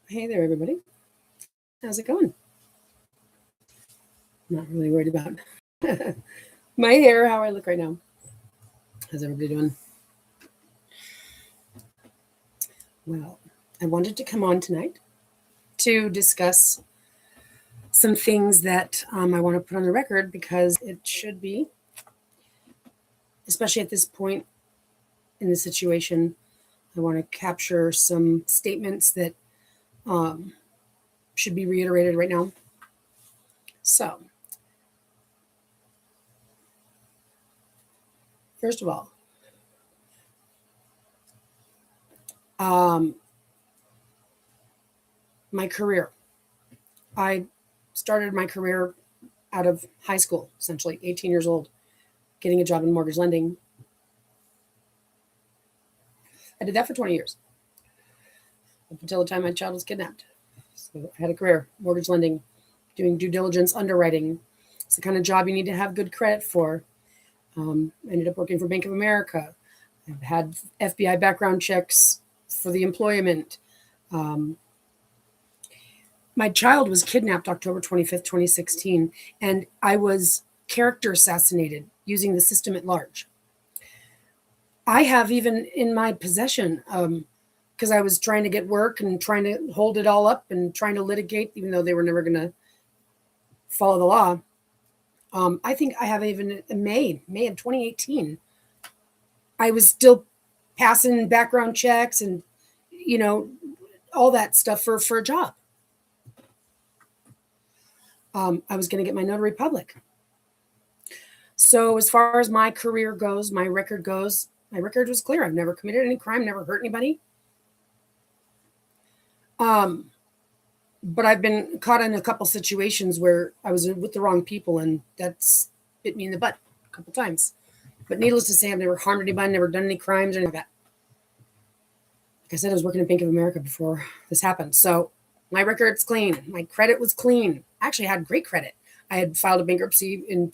Hey there, everybody. How's it going? Not really worried about my hair, how I look right now. How's everybody doing? Well, I wanted to come on tonight to discuss some things that I want to put on the record because it should be, especially at this point in the situation, I want to capture some statements that um, should be reiterated right now. So, first of all, um, my career. I started my career out of high school, essentially 18 years old, getting a job in mortgage lending. I did that for 20 years up until the time my child was kidnapped. So I had a career, mortgage lending, doing due diligence, underwriting. It's the kind of job you need to have good credit for. I ended up working for Bank of America. I've had FBI background checks for the employment. Um, my child was kidnapped October 25th, 2016, and I was character assassinated using the system at large. I have even in my possession, because I was trying to get work and trying to hold it all up and trying to litigate, even though they were never going to follow the law. I think I have even in May of 2018. I was still passing background checks and, you know, all that stuff for a job. I was going to get my notary public. So as far as my career goes, my record goes, my record was clear. I've never committed any crime, never hurt anybody. But I've been caught in a couple situations where I was with the wrong people, and that's bit me in the butt a couple times. But needless to say, I've never harmed anybody, never done any crimes or anything like that. Like I said, I was working at Bank of America before this happened. So my record's clean. My credit was clean. Actually, I had great credit. I had filed a bankruptcy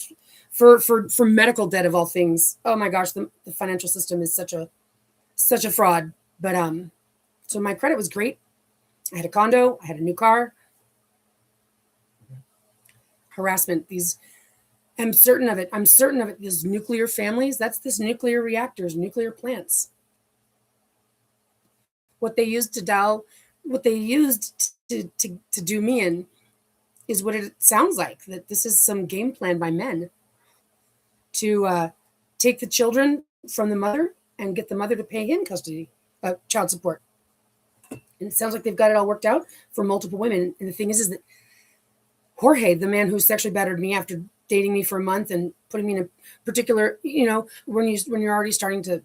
for medical debt of all things. Oh my gosh, the financial system is such a fraud. But so my credit was great. I had a condo. I had a new car. Harassment. I'm certain of it. I'm certain of it. These nuclear families. That's this nuclear reactors, nuclear plants. What they used to do me in is what it sounds like. That this is some game plan by men to take the children from the mother and get the mother to pay him custody, child support. And it sounds like they've got it all worked out for multiple women. And the thing is that Jorge, the man who sexually battered me after dating me for a month and putting me in a particular, when you're already starting to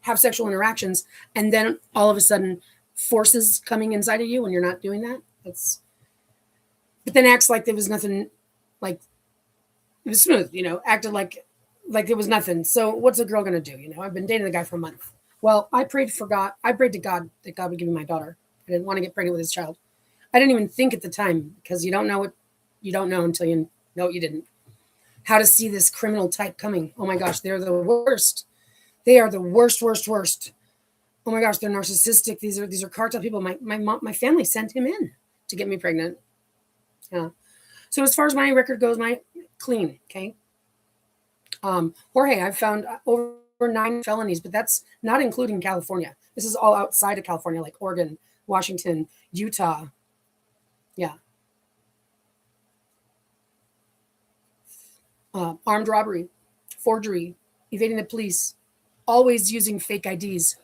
have sexual interactions, and then all of a sudden forces coming inside of you when you're not doing that. But then acts like there was nothing, like it was smooth, acted like it was nothing. So what's a girl gonna do? I've been dating the guy for a month. Well, I prayed to God that God would give me my daughter. I didn't want to get pregnant with his child. I didn't even think at the time, because you don't know what you don't know until you know what you didn't. How to see this criminal type coming. Oh my gosh, they're the worst. They are the worst. Oh my gosh, they're narcissistic. These are cartel people. My family sent him in to get me pregnant. Yeah. So as far as my record goes, my clean. Okay. Jorge, I've found over 9 felonies, but that's not including California. This is all outside of California, like Oregon, Washington, Utah. Yeah. Armed robbery, forgery, evading the police, always using fake IDs,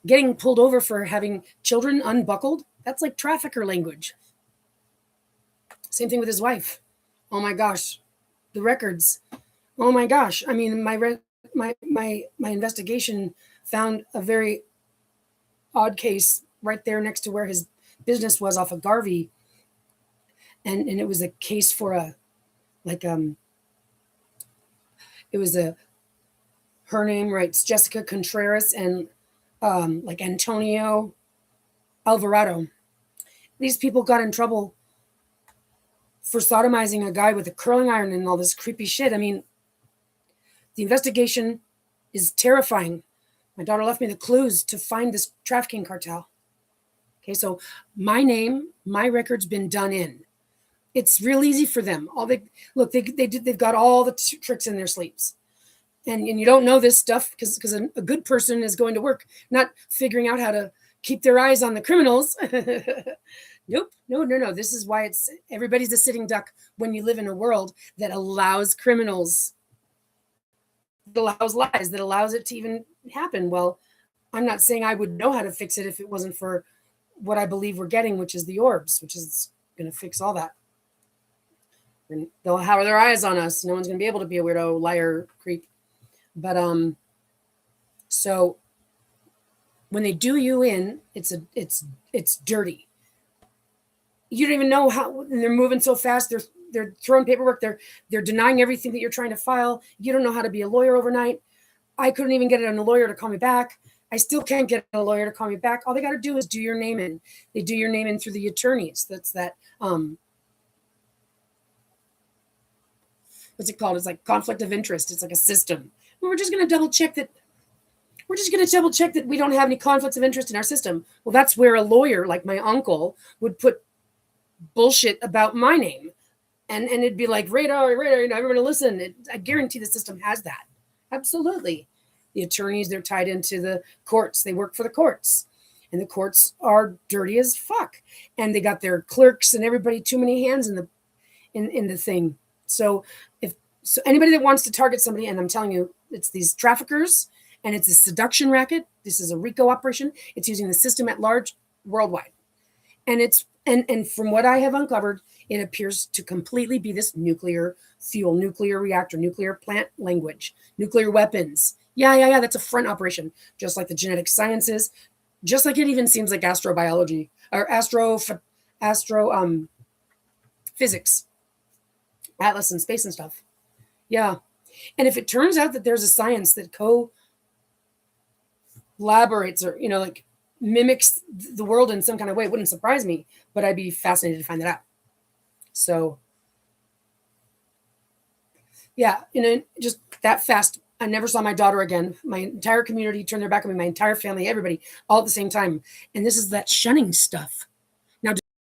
getting pulled over for having children unbuckled. That's like trafficker language. Same thing with his wife. Oh my gosh, the records. Oh my gosh. I mean, my investigation found a very odd case right there next to where his business was off of Garvey, and it was a case for it was her name writes Jessica Contreras and like Antonio Alvarado. These people got in trouble for sodomizing a guy with a curling iron and all this creepy shit. I mean, the investigation is terrifying. My daughter left me the clues to find this trafficking cartel. Okay, so my name, my record's been done in. It's real easy for them. They've got all the tricks in their sleeves. And you don't know this stuff because a good person is going to work, not figuring out how to keep their eyes on the criminals. Nope. No. This is why everybody's a sitting duck when you live in a world that allows criminals, that allows lies, that allows it to even happen. Well, I'm not saying I would know how to fix it if it wasn't for what I believe we're getting, which is the orbs, which is going to fix all that. And they'll have their eyes on us. No one's going to be able to be a weirdo, liar, creep. But so when they do you in, it's dirty. You don't even know how, and they're moving so fast. They're throwing paperwork. They're denying everything that you're trying to file. You don't know how to be a lawyer overnight. I couldn't even get a lawyer to call me back. I still can't get a lawyer to call me back. All they got to do is do your name in. They do your name in through the attorneys. That's that. What's it called? It's like conflict of interest. It's like a system. We're just going to double check that. We're just going to double check that we don't have any conflicts of interest in our system. Well, that's where a lawyer like my uncle would put bullshit about my name. And it'd be like, radar, everybody listen. I guarantee the system has that. Absolutely. The attorneys, they're tied into the courts. They work for the courts. And the courts are dirty as fuck. And they got their clerks and everybody, too many hands in the thing. So anybody that wants to target somebody, and I'm telling you, it's these traffickers and it's a seduction racket. This is a RICO operation. It's using the system at large worldwide. And and from what I have uncovered, it appears to completely be this nuclear fuel, nuclear reactor, nuclear plant language, nuclear weapons. Yeah. That's a front operation, just like the genetic sciences, just like it even seems like astrobiology or physics, Atlas and space and stuff. Yeah. And if it turns out that there's a science that collaborates or, like mimics the world in some kind of way, it wouldn't surprise me, but I'd be fascinated to find that out. So, yeah, just that fast, I never saw my daughter again. My entire community turned their back on me, my entire family, everybody, all at the same time. And this is that shunning stuff. Now,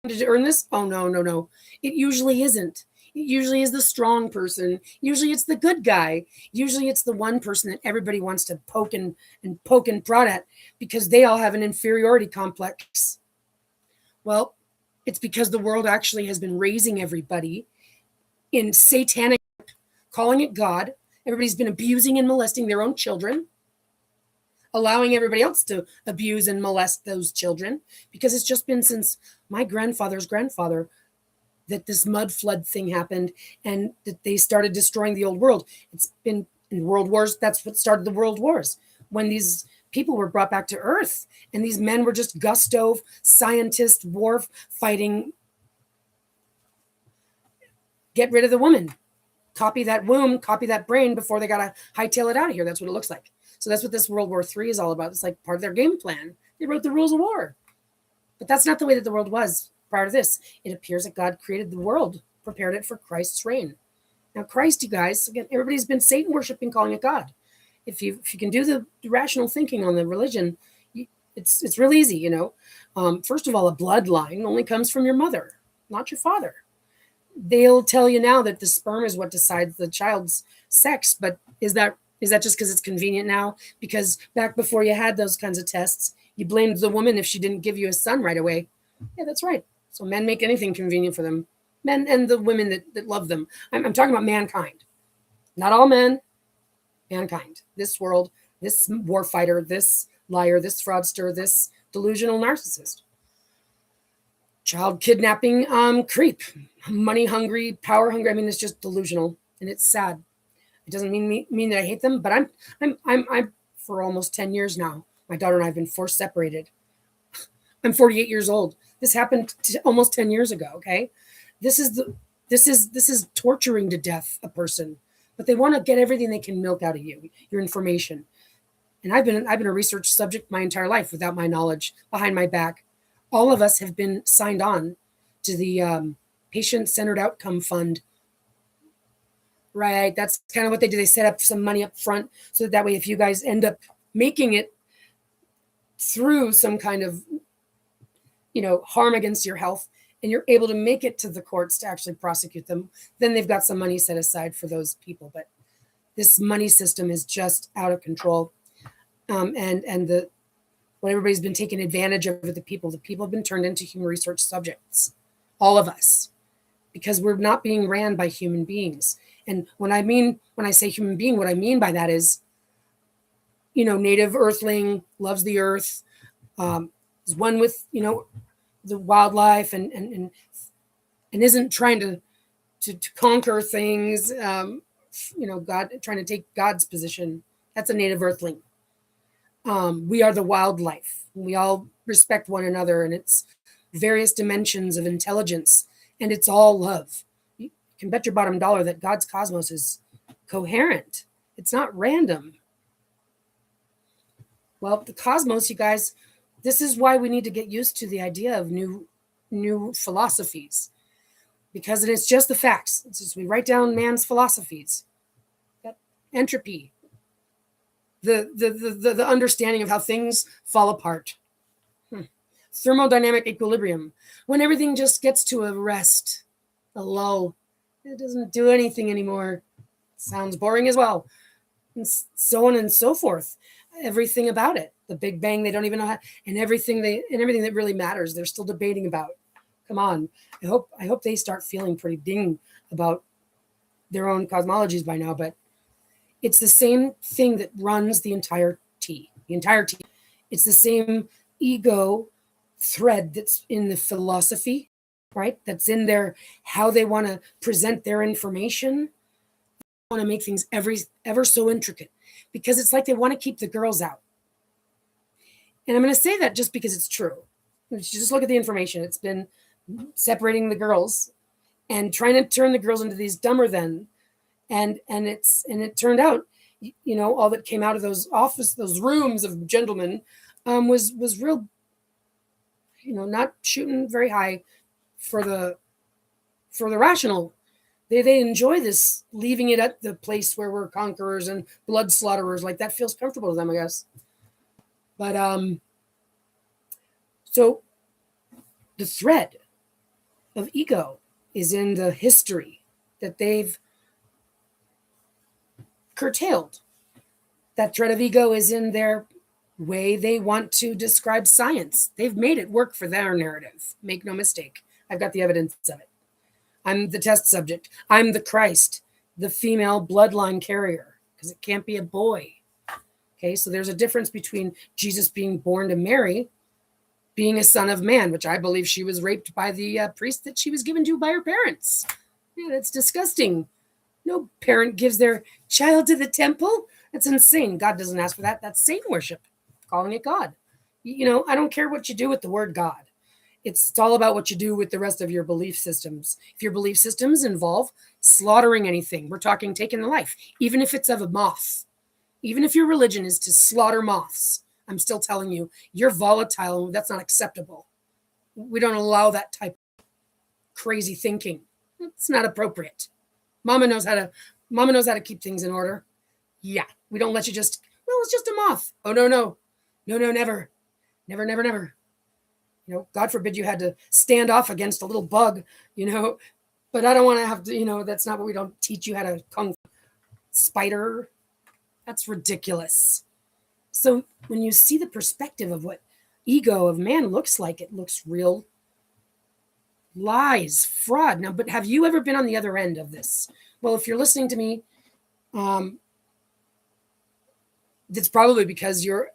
did you earn this? Oh, no. It usually isn't. It usually is the strong person. Usually it's the good guy. Usually it's the one person that everybody wants to poke and prod at because they all have an inferiority complex. Well, it's because the world actually has been raising everybody in satanic, calling it God. Everybody's been abusing and molesting their own children, allowing everybody else to abuse and molest those children, because it's just been since my grandfather's grandfather that this mud flood thing happened and that they started destroying the old world. It's been in world wars. That's what started the world wars, when these people were brought back to Earth and these men were just gusto scientist war fighting. Get rid of the woman, copy that womb, copy that brain before they got to hightail it out of here. That's what it looks like. So that's what this World War III is all about. It's like part of their game plan. They wrote the rules of war, but that's not the way that the world was. Prior to this, it appears that God created the world, prepared it for Christ's reign. Now, Christ, you guys, again, everybody's been Satan worshiping, calling it God. If you can do the rational thinking on the religion, it's real easy, First of all, a bloodline only comes from your mother, not your father. They'll tell you now that the sperm is what decides the child's sex, but is that just because it's convenient now? Because back before you had those kinds of tests, you blamed the woman if she didn't give you a son right away. Yeah, that's right. So men make anything convenient for them. Men and the women that love them. I'm talking about mankind. Not all men. Mankind. This world, this warfighter, this liar, this fraudster, this delusional narcissist. Child kidnapping creep. Money hungry, power hungry. I mean, it's just delusional and it's sad. It doesn't mean that I hate them, but I'm for almost 10 years now. My daughter and I have been forced separated. I'm 48 years old. This happened almost 10 years ago. Okay. This is torturing to death a person, but they want to get everything they can milk out of you, your information. And I've been a research subject my entire life without my knowledge, behind my back. All of us have been signed on to the patient-centered outcome fund. Right. That's kind of what they do. They set up some money up front so that way, if you guys end up making it through some kind of harm against your health, and you're able to make it to the courts to actually prosecute them, then they've got some money set aside for those people. But this money system is just out of control. And what everybody's been taking advantage of the people have been turned into human research subjects, all of us, because we're not being ran by human beings. And when I say human being, what I mean by that is, native earthling, loves the earth, is one with, the wildlife, and isn't trying to conquer things, God, trying to take God's position. That's a native earthling. We are the wildlife. We all respect one another, and it's various dimensions of intelligence, and it's all love. You can bet your bottom dollar that God's cosmos is coherent. It's not random. Well, the cosmos, you guys, this is why we need to get used to the idea of new philosophies, because it is just the facts. It's just we write down man's philosophies. That entropy, the understanding of how things fall apart. Thermodynamic equilibrium, when everything just gets to a rest, a lull, it doesn't do anything anymore. Sounds boring as well, and so on and so forth. Everything about it, the Big Bang, they don't even know how, and everything that really matters, they're still debating about. Come on, I hope they start feeling pretty ding about their own cosmologies by now. But it's the same thing that runs the entire T. It's the same ego thread that's in the philosophy, right? That's in their how they want to present their information. They want to make things ever so intricate, because it's like they want to keep the girls out. And I'm going to say that just because it's true. Just look at the information. It's been separating the girls and trying to turn the girls into these dumber than, and it turned out, all that came out of those rooms of gentlemen was real, not shooting very high for the rational. They enjoy this, leaving it at the place where we're conquerors and blood slaughterers. Like, that feels comfortable to them, I guess. But so the thread of ego is in the history that they've curtailed. That thread of ego is in their way they want to describe science. They've made it work for their narrative. Make no mistake. I've got the evidence of it. I'm the test subject. I'm the Christ, the female bloodline carrier, because it can't be a boy. Okay, so there's a difference between Jesus being born to Mary, being a son of man, which I believe she was raped by the priest that she was given to by her parents. Yeah, that's disgusting. No parent gives their child to the temple. That's insane. God doesn't ask for that. That's Satan worship, calling it God. I don't care what you do with the word God. It's all about what you do with the rest of your belief systems. If your belief systems involve slaughtering anything, we're talking taking the life, even if it's of a moth, even if your religion is to slaughter moths, I'm still telling you, you're volatile, and that's not acceptable. We don't allow that type of crazy thinking. It's not appropriate. Mama knows how to keep things in order. Yeah, we don't let you just, it's just a moth. Oh, no, never. God forbid you had to stand off against a little bug, but I don't want to have to, that's not what we don't teach you how to kung fu. Spider. That's ridiculous. So when you see the perspective of what ego of man looks like, it looks real lies, fraud. Now, but have you ever been on the other end of this? Well, if you're listening to me, that's probably because you're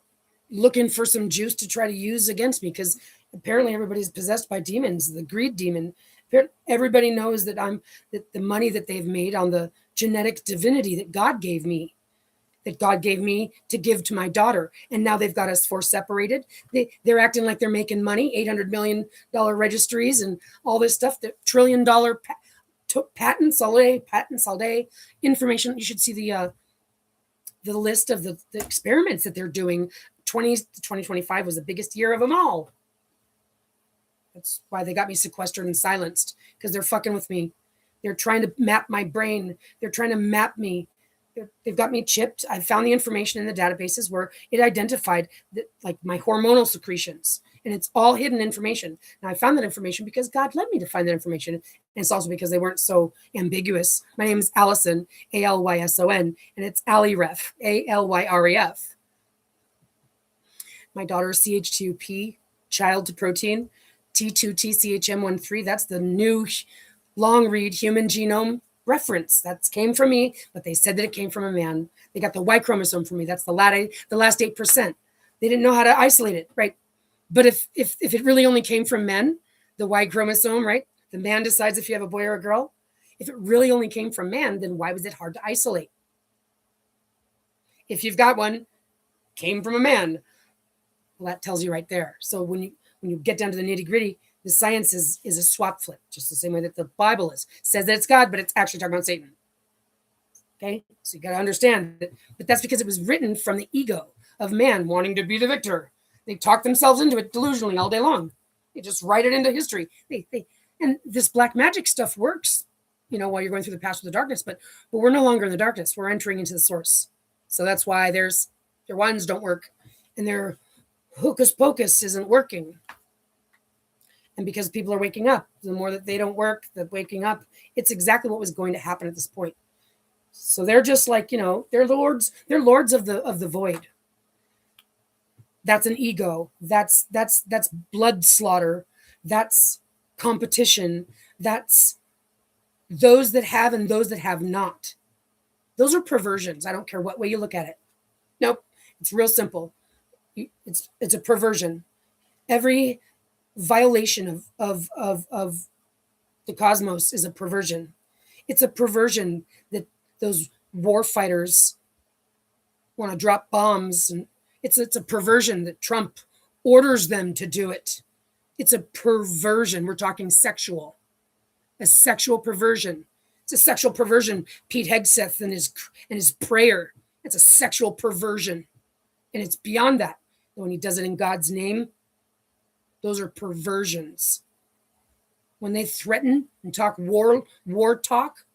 looking for some juice to try to use against me, because apparently everybody's possessed by demons, the greed demon. Everybody knows that that the money that they've made on the genetic divinity that God gave me to give to my daughter. And now they've got us separated. They're acting like they're making money, $800 million registries and all this stuff, the $1 trillion patents all day, information. You should see the list of the experiments that they're doing. 2025 was the biggest year of them all. That's why they got me sequestered and silenced, because they're fucking with me. They're trying to map my brain. They're trying to map me. They've got me chipped. I found the information in the databases where it identified that, like, my hormonal secretions. And it's all hidden information. Now, I found that information because God led me to find that information. And it's also because they weren't so ambiguous. My name is Allison, Allyson, and it's Alyref, Alyref. My daughter is CH2P, child to protein, T2TCHM13. That's the new long read human genome reference. That came from me, but they said that it came from a man. They got the Y chromosome from me. That's the last 8%. They didn't know how to isolate it, right? But if it really only came from men, the Y chromosome, right? The man decides if you have a boy or a girl. If it really only came from man, then why was it hard to isolate? If you've got one, came from a man. Well, that tells you right there. So when you get down to the nitty gritty, the science is a swap flip, just the same way that the Bible is. It says that it's God, but it's actually talking about Satan. Okay, so you got to understand that, but that's because it was written from the ego of man wanting to be the victor. They talk themselves into it delusionally all day long. They just write it into history. And this black magic stuff works, while you're going through the past with the darkness, but we're no longer in the darkness. We're entering into the source. So that's why their wands don't work and their hocus pocus isn't working. And because people are waking up, the more that they don't work, the waking up, it's exactly what was going to happen at this point. So they're just like, they're lords of the void. That's an ego. That's blood slaughter. That's competition. That's those that have and those that have not. Those are perversions. I don't care what way you look at it. Nope. It's real simple. It's a perversion. Every violation of the cosmos is a perversion. It's a perversion that those war fighters want to drop bombs, and it's a perversion that Trump orders them to do it. It's a perversion. We're talking sexual. A sexual perversion. It's a sexual perversion. Pete Hegseth and his prayer. It's a sexual perversion. And it's beyond that. When he does it in God's name, those are perversions. When they threaten and talk war talk,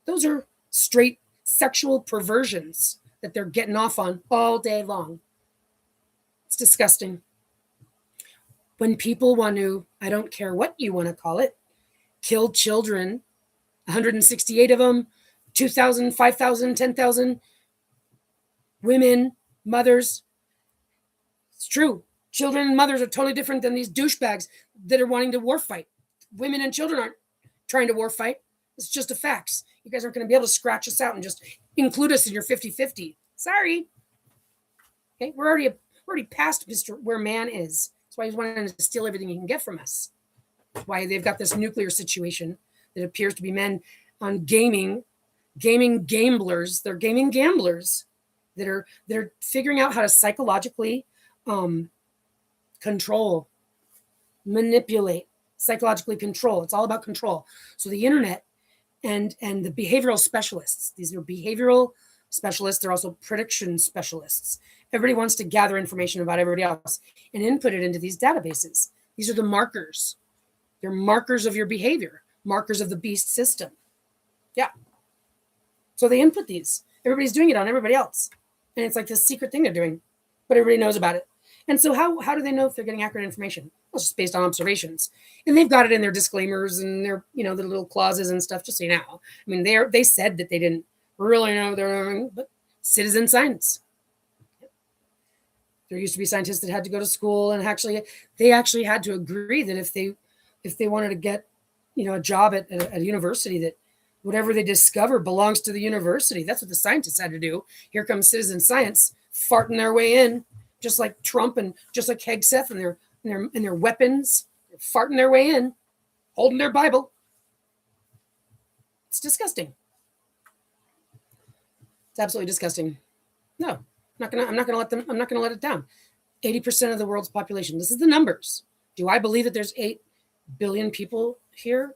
those are straight sexual perversions that they're getting off on all day long. It's disgusting. When people want to, I don't care what you want to call it, kill children, 168 of them, 2,000, 5,000, 10,000, women, mothers. It's true. Children and mothers are totally different than these douchebags that are wanting to war fight. Women and children aren't trying to war fight. It's just a fact. You guys aren't going to be able to scratch us out and just include us in your 50-50. Sorry. Okay, we're already past where man is. That's why he's wanting to steal everything he can get from us. That's why they've got this nuclear situation that appears to be men on gaming gamblers. They're gaming gamblers that are figuring out how to psychologically control, manipulate, psychologically control. It's all about control. So the internet and the behavioral specialists, these are behavioral specialists. They're also prediction specialists. Everybody wants to gather information about everybody else and input it into these databases. These are the markers. They're markers of your behavior, markers of the beast system. Yeah. So they input these. Everybody's doing it on everybody else. And it's like this secret thing they're doing, but everybody knows about it. And so how do they know if they're getting accurate information? Well, it's just based on observations. And they've got it in their disclaimers and their, the little clauses and stuff, just so you know. I mean, they said that they didn't really know what they're doing, but citizen science. There used to be scientists that had to go to school, and they actually had to agree that if they wanted to get, a job at a university, that whatever they discover belongs to the university. That's what the scientists had to do. Here comes citizen science farting their way in, just like Trump and just like Hegseth and their weapons. They're farting their way in, holding their Bible. It's disgusting. It's absolutely disgusting. No, I'm not gonna let it down. 80% of the world's population. This is the numbers. Do I believe that there's 8 billion people here?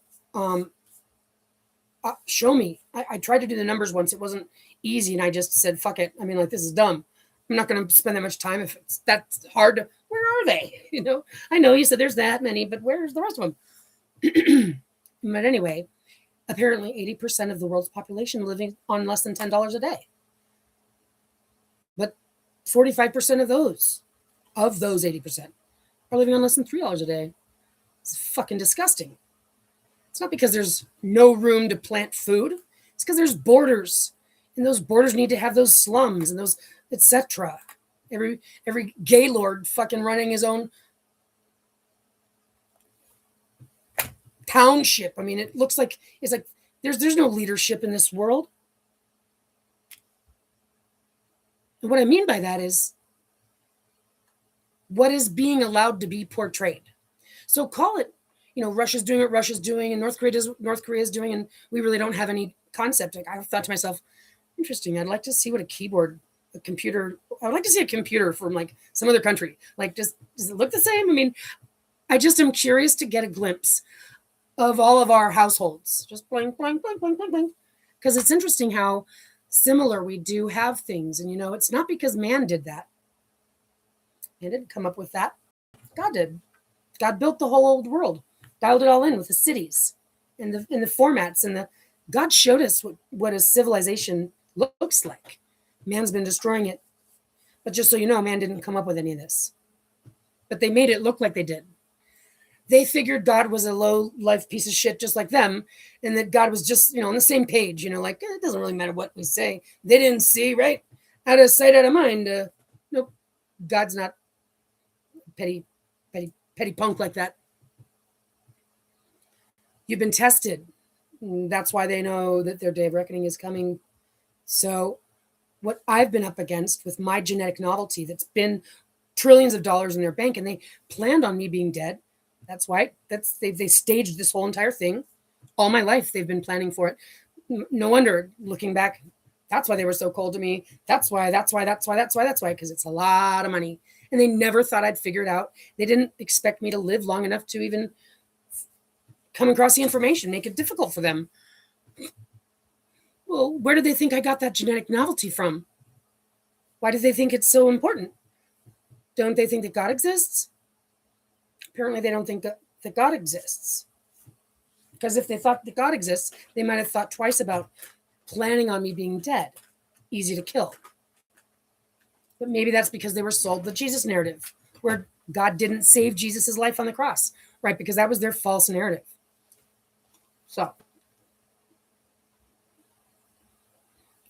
Show me. I tried to do the numbers once. It wasn't easy, and I just said, fuck it. I mean, this is dumb. I'm not going to spend that much time if it's that's hard. Where are they? I know you said there's that many, but where's the rest of them? But anyway, apparently 80% of the world's population living on less than $10 a day. But 45% of those 80% are living on less than $3 a day. It's fucking disgusting. It's not because there's no room to plant food. It's because there's borders, and those borders need to have those slums and those etc. Every gaylord fucking running his own township. I mean, it looks like it's like there's no leadership in this world. And what I mean by that is what is being allowed to be portrayed. So call it, Russia's doing what Russia's doing, and North Korea's doing, and we really don't have any concept. Like, I thought to myself, interesting. I'd like to see what a computer. I would like to see a computer from like some other country. Like, does it look the same? I mean, I just am curious to get a glimpse of all of our households. Just blank, blank, blank, blank, blank, blank. Because it's interesting how similar we do have things. And, it's not because man did that. Man didn't come up with that. God did. God built the whole old world, dialed it all in with the cities and the formats. And God showed us what a civilization looks like. Man's been destroying it. But just so you know, man didn't come up with any of this. But they made it look like they did. They figured God was a low life piece of shit just like them, and that God was just, on the same page, like, it doesn't really matter what we say. They didn't see, right? Out of sight, out of mind. Nope. God's not petty punk like that. You've been tested. That's why they know that their day of reckoning is coming. So what I've been up against with my genetic novelty that's been trillions of dollars in their bank, and they planned on me being dead. That's why they staged this whole entire thing. All my life, they've been planning for it. No wonder, looking back, that's why they were so cold to me. That's why, because it's a lot of money. And they never thought I'd figure it out. They didn't expect me to live long enough to even come across the information, make it difficult for them. Well, where do they think I got that genetic novelty from? Why do they think it's so important? Don't they think that God exists? Apparently, they don't think that God exists. Because if they thought that God exists, they might have thought twice about planning on me being dead. Easy to kill. But maybe that's because they were sold the Jesus narrative, where God didn't save Jesus' life on the cross, right? Because that was their false narrative. So,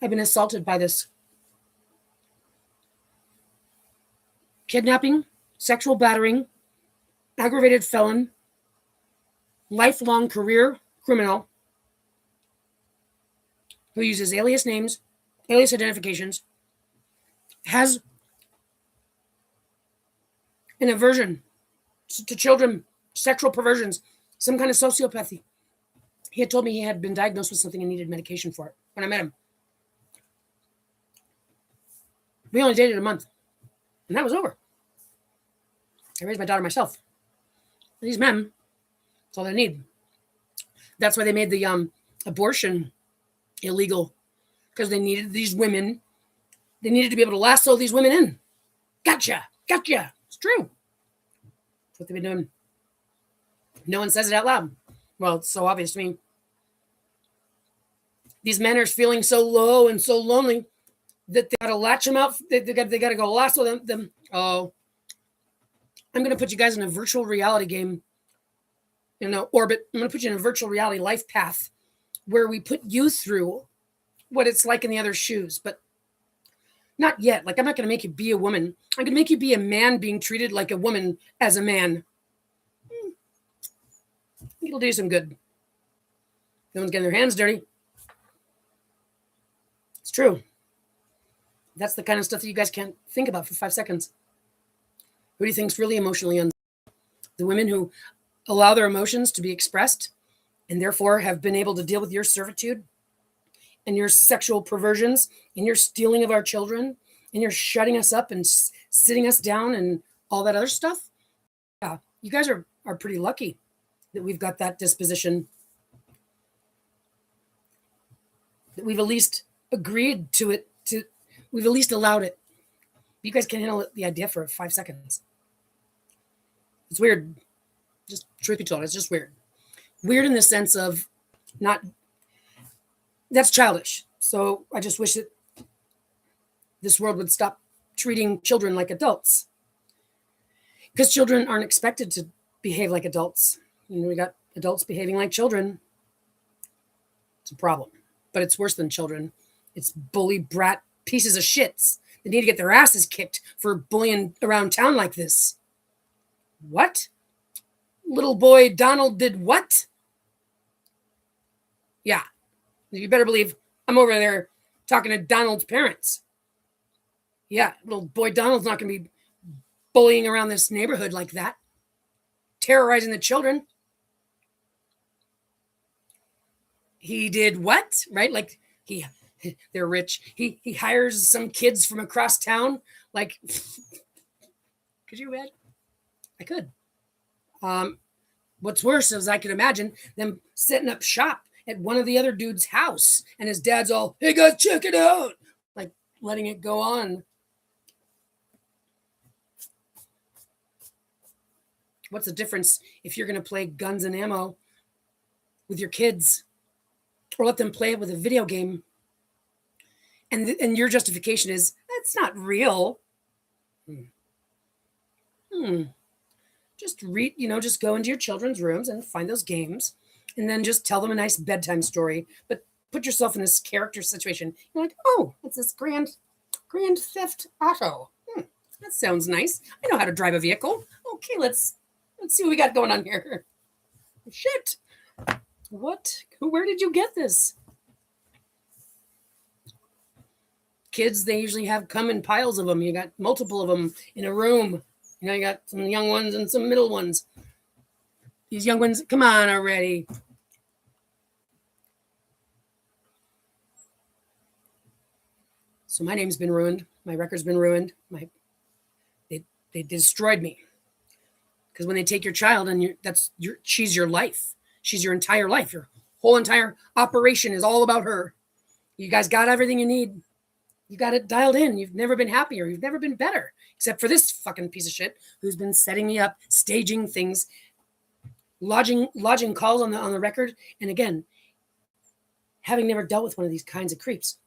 I've been assaulted by this kidnapping, sexual battering, aggravated felon, lifelong career criminal who uses alias names, alias identifications, has an aversion to children, sexual perversions, some kind of sociopathy. He had told me he had been diagnosed with something and needed medication for it when I met him. We only dated a month, and that was over. I raised my daughter myself. These men, that's all they need. That's why they made the abortion illegal, because they needed these women. They needed to be able to lasso these women in. Gotcha. It's true. That's what they've been doing. No one says it out loud. Well, it's so obvious to me. These men are feeling so low and so lonely that they got to latch them out. They got to go lasso them. Oh, I'm going to put you guys in a virtual reality game, orbit. I'm going to put you in a virtual reality life path where we put you through what it's like in the other shoes, but not yet. Like, I'm not going to make you be a woman. I'm going to make you be a man being treated like a woman as a man. It'll do some good. No one's getting their hands dirty. It's true. That's the kind of stuff that you guys can't think about for 5 seconds. Who do you think's really emotionally unstable? The women who allow their emotions to be expressed and therefore have been able to deal with your servitude and your sexual perversions and your stealing of our children and your shutting us up and sitting us down and all that other stuff. Yeah, you guys are pretty lucky that we've got that disposition, that we've at least agreed to it, we've at least allowed it. You guys can't handle the idea for 5 seconds. It's weird. Just truth be told, it's just weird. Weird in the sense of that's childish. So I just wish that this world would stop treating children like adults. Because children aren't expected to behave like adults. We got adults behaving like children. It's a problem. But it's worse than children. It's bully brat pieces of shits that need to get their asses kicked for bullying around town like this. What? Little boy Donald did what? Yeah. You better believe I'm over there talking to Donald's parents. Yeah, little boy Donald's not going to be bullying around this neighborhood like that, terrorizing the children. He did what? Right? Like they're rich. He hires some kids from across town. Like, could you imagine? I could. What's worse is I could imagine them setting up shop at one of the other dude's house, and his dad's all, "Hey guys, check it out!" Like letting it go on. What's the difference if you're going to play guns and ammo with your kids, or let them play it with a video game, and your justification is that's not real? Just read, just go into your children's rooms and find those games, and then just tell them a nice bedtime story. But put yourself in this character situation. You're like, oh, it's this Grand Theft Auto. That sounds nice. I know how to drive a vehicle. Okay, let's see what we got going on here. Shit. What? Where did you get this? Kids, they usually come in piles of them. You got multiple of them in a room. You got some young ones and some middle ones. These young ones, come on already. So my name's been ruined. My record's been ruined. They destroyed me. Because when they take your child and she's your life. She's your entire life. Your whole entire operation is all about her. You guys got everything you need. You got it dialed in. You've never been happier. You've never been better. Except for this fucking piece of shit who's been setting me up, staging things, lodging calls on the record. And again, having never dealt with one of these kinds of creeps,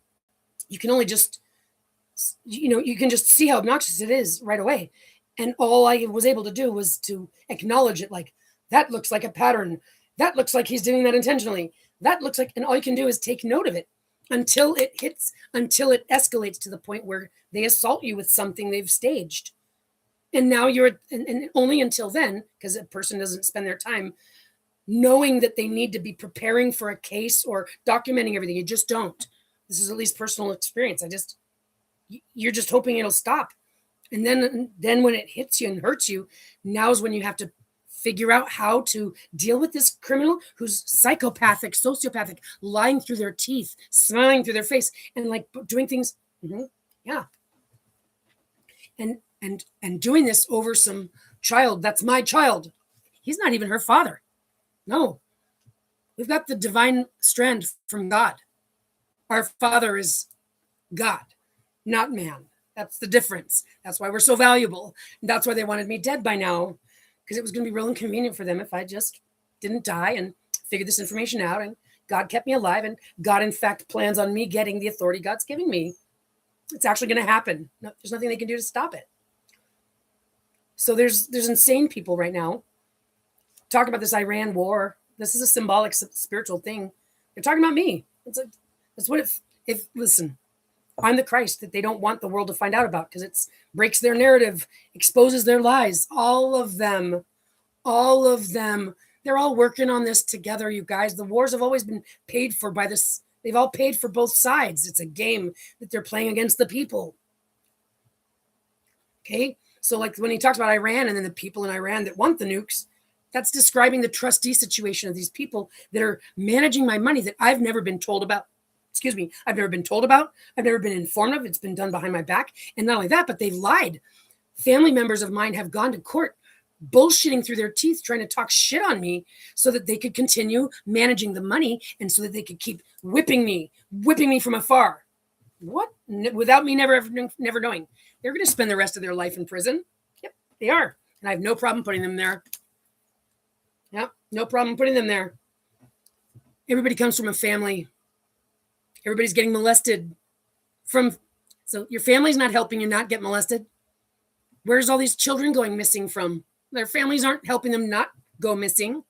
you can only just, you can just see how obnoxious it is right away. And all I was able to do was to acknowledge it, like, that looks like a pattern. That looks like he's doing that intentionally. That looks like, and all you can do is take note of it until it escalates to the point where they assault you with something they've staged. And now and only until then, because a person doesn't spend their time knowing that they need to be preparing for a case or documenting everything. You just don't. This is at least personal experience. You're just hoping it'll stop. And then when it hits you and hurts you, now's when you have to figure out how to deal with this criminal who's psychopathic, sociopathic, lying through their teeth, smiling through their face, and like doing things. Yeah. And doing this over some child. That's my child. He's not even her father. No. We've got the divine strand from God. Our Father is God, not man. That's the difference. That's why we're so valuable. And that's why they wanted me dead by now, because it was going to be real inconvenient for them if I just didn't die and figured this information out, and God kept me alive, and God, in fact, plans on me getting the authority God's giving me. It's actually going to happen. No, there's nothing they can do to stop it. So there's insane people right now talking about this Iran war. This is a symbolic, spiritual thing. They're talking about me. That's what listen, I'm the Christ that they don't want the world to find out about, because it breaks their narrative, exposes their lies. All of them. They're all working on this together, you guys. The wars have always been paid for by this. They've all paid for both sides. It's a game that they're playing against the people. Okay? So like when he talks about Iran and then the people in Iran that want the nukes, that's describing the trustee situation of these people that are managing my money that I've never been told about. I've never been told about. I've never been informed of. It's been done behind my back. And not only that, but they've lied. Family members of mine have gone to court bullshitting through their teeth, trying to talk shit on me so that they could continue managing the money and so that they could keep whipping me from afar. What? Without me never knowing. They're going to spend the rest of their life in prison. Yep, they are. And I have no problem putting them there. Yep, no problem putting them there. Everybody comes from a family. Everybody's getting molested so your family's not helping you not get molested. Where's all these children going missing from? Their families aren't helping them not go missing.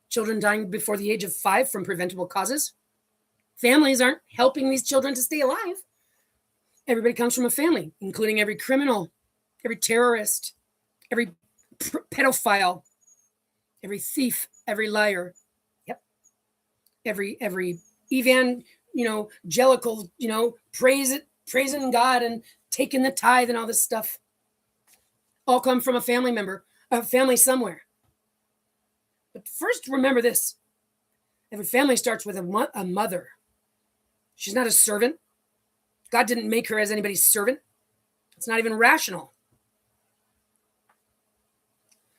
Children dying before the age of 5 from preventable causes. Families aren't helping these children to stay alive. Everybody comes from a family, including every criminal, every terrorist, every pedophile, every thief, every liar. Yep. Every evangelical, praising God and taking the tithe and all this stuff. All come from a family member, a family somewhere. But first, remember this. Every family starts with a mother. She's not a servant. God didn't make her as anybody's servant. It's not even rational.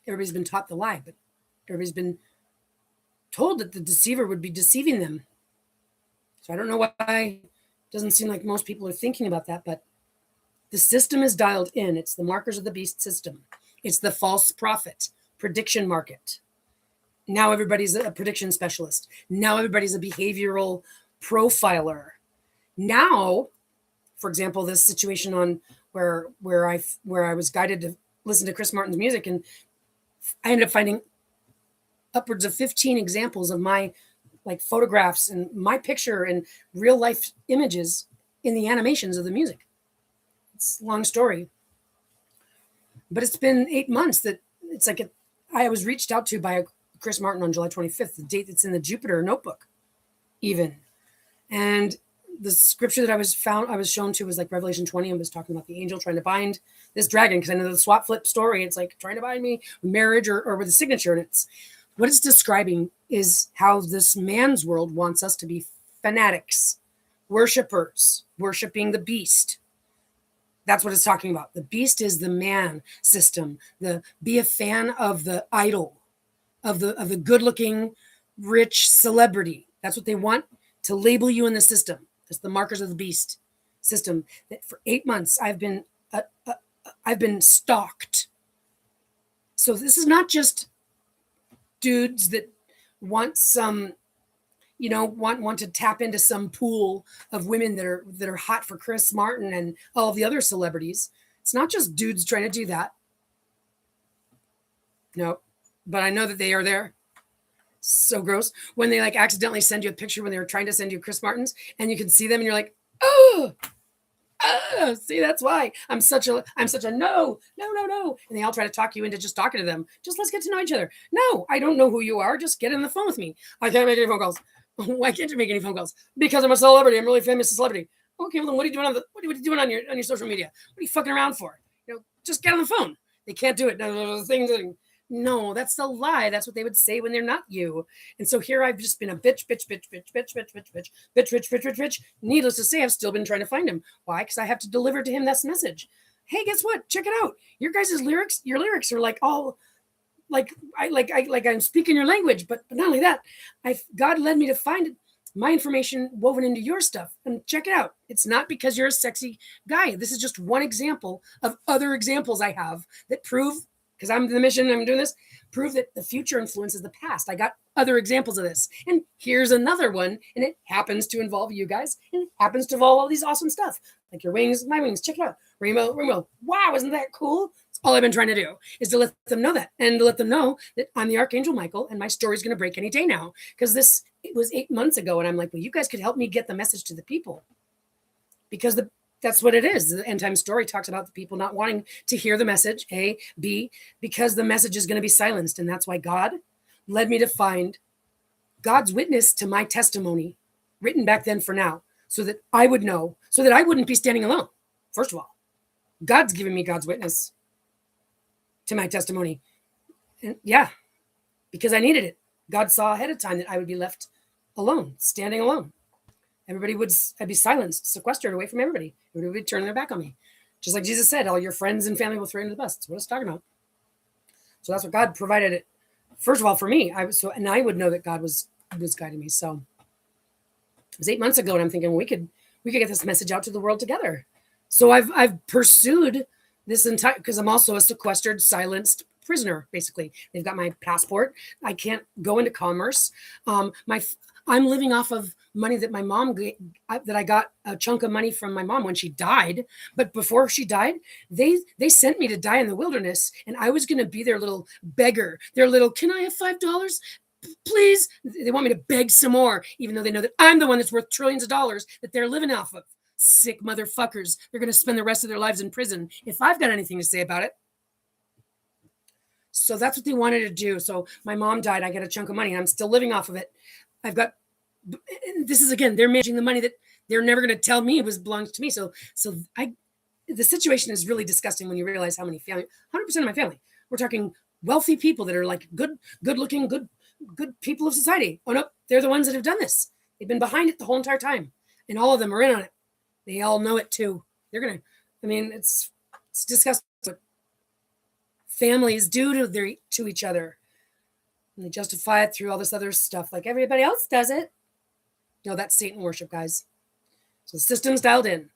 Everybody's been taught the lie, but everybody's been told that the deceiver would be deceiving them. So I don't know why it doesn't seem like most people are thinking about that, but the system is dialed in. It's the markers of the beast system. It's the false prophet prediction market. Now everybody's a prediction specialist. Now everybody's a behavioral profiler. Now, for example, this situation on where I was guided to listen to Chris Martin's music, and I ended up finding upwards of 15 examples of my photographs and my picture and real life images in the animations of the music. It's a long story, but it's been 8 months that it's like I was reached out to by Chris Martin on July 25th, the date that's in the Jupiter notebook even. And the scripture that I was shown to was like Revelation 20, and was talking about the angel trying to bind this dragon, because I know the swap flip story, it's like trying to bind me with marriage or with a signature. And it's what it's describing is how this man's world wants us to be fanatics, worshipers, worshiping the beast. That's what it's talking about. The beast is the man system. Be a fan of the idol, of the good-looking, rich celebrity. That's what they want to label you in the system. That's the markers of the beast system. That for 8 months I've been stalked. So this is not just dudes that want some, want to tap into some pool of women that are hot for Chris Martin and all of the other celebrities. It's not just dudes trying to do that. No, but I know that they are there. So gross when they accidentally send you a picture when they were trying to send you Chris Martin's, and you can see them and you're like, oh, see, that's why I'm such a no. And they all try to talk you into just talking to them. Just let's get to know each other. No, I don't know who you are. Just get on the phone with me. I can't make any phone calls. Why can't you make any phone calls? Because I'm a celebrity. I'm a really famous celebrity. Okay, well then what are you doing what are you doing on your social media? What are you fucking around for? Just get on the phone. They can't do it. No, that's the lie. That's what they would say when they're not you. And so here I've just been a bitch. Needless to say, I've still been trying to find him. Why? Because I have to deliver to him this message. Hey, guess what? Check it out. Your lyrics are like all I'm speaking your language, but not only that, God led me to find my information woven into your stuff. And check it out. It's not because you're a sexy guy. This is just one example of other examples I have that prove, because I'm the mission, I'm doing this, prove that the future influences the past. I got other examples of this. And here's another one, and it happens to involve you guys, and it happens to involve all these awesome stuff. Like your wings, my wings, check it out. Rainbow. Wow, isn't that cool? That's all I've been trying to do, is to let them know that, and to let them know that I'm the Archangel Michael, and my story's going to break any day now. Because it was 8 months ago, and I'm like, well, you guys could help me get the message to the people. Because that's what it is. The end time story talks about the people not wanting to hear the message, A. B, because the message is going to be silenced. And that's why God led me to find God's witness to my testimony written back then for now, so that I would know, so that I wouldn't be standing alone. First of all, God's given me God's witness to my testimony. And yeah, because I needed it. God saw ahead of time that I would be left alone, standing alone. I'd be silenced, sequestered away from everybody. Everybody would turn their back on me. Just like Jesus said, all your friends and family will throw you into the bus. That's what I was talking about. So that's what God provided it. First of all, for me, and I would know that God was guiding me. So it was 8 months ago, and I'm thinking we could get this message out to the world together. So I've pursued this entire, because I'm also a sequestered, silenced prisoner, basically. They've got my passport. I can't go into commerce. I'm living off of money that my mom that I got a chunk of money from my mom when she died. But before she died, they sent me to die in the wilderness, and I was going to be their little beggar, their little, can I have $5? Please. They want me to beg some more, even though they know that I'm the one that's worth trillions of dollars that they're living off of. Sick motherfuckers. They're going to spend the rest of their lives in prison if I've got anything to say about it. So that's what they wanted to do. So my mom died. I got a chunk of money, and I'm still living off of it. I've got, this is, again, they're managing the money that they're never going to tell me belongs to me. So the situation is really disgusting when you realize how many family, 100% of my family, we're talking wealthy people that are like good looking, good people of society. Oh no, they're the ones that have done this. They've been behind it the whole entire time, and all of them are in on it. They all know it too. They're going to, I mean, it's disgusting what families do to each other. And they justify it through all this other stuff, like everybody else does it. No, that's Satan worship, guys. So the system's dialed in.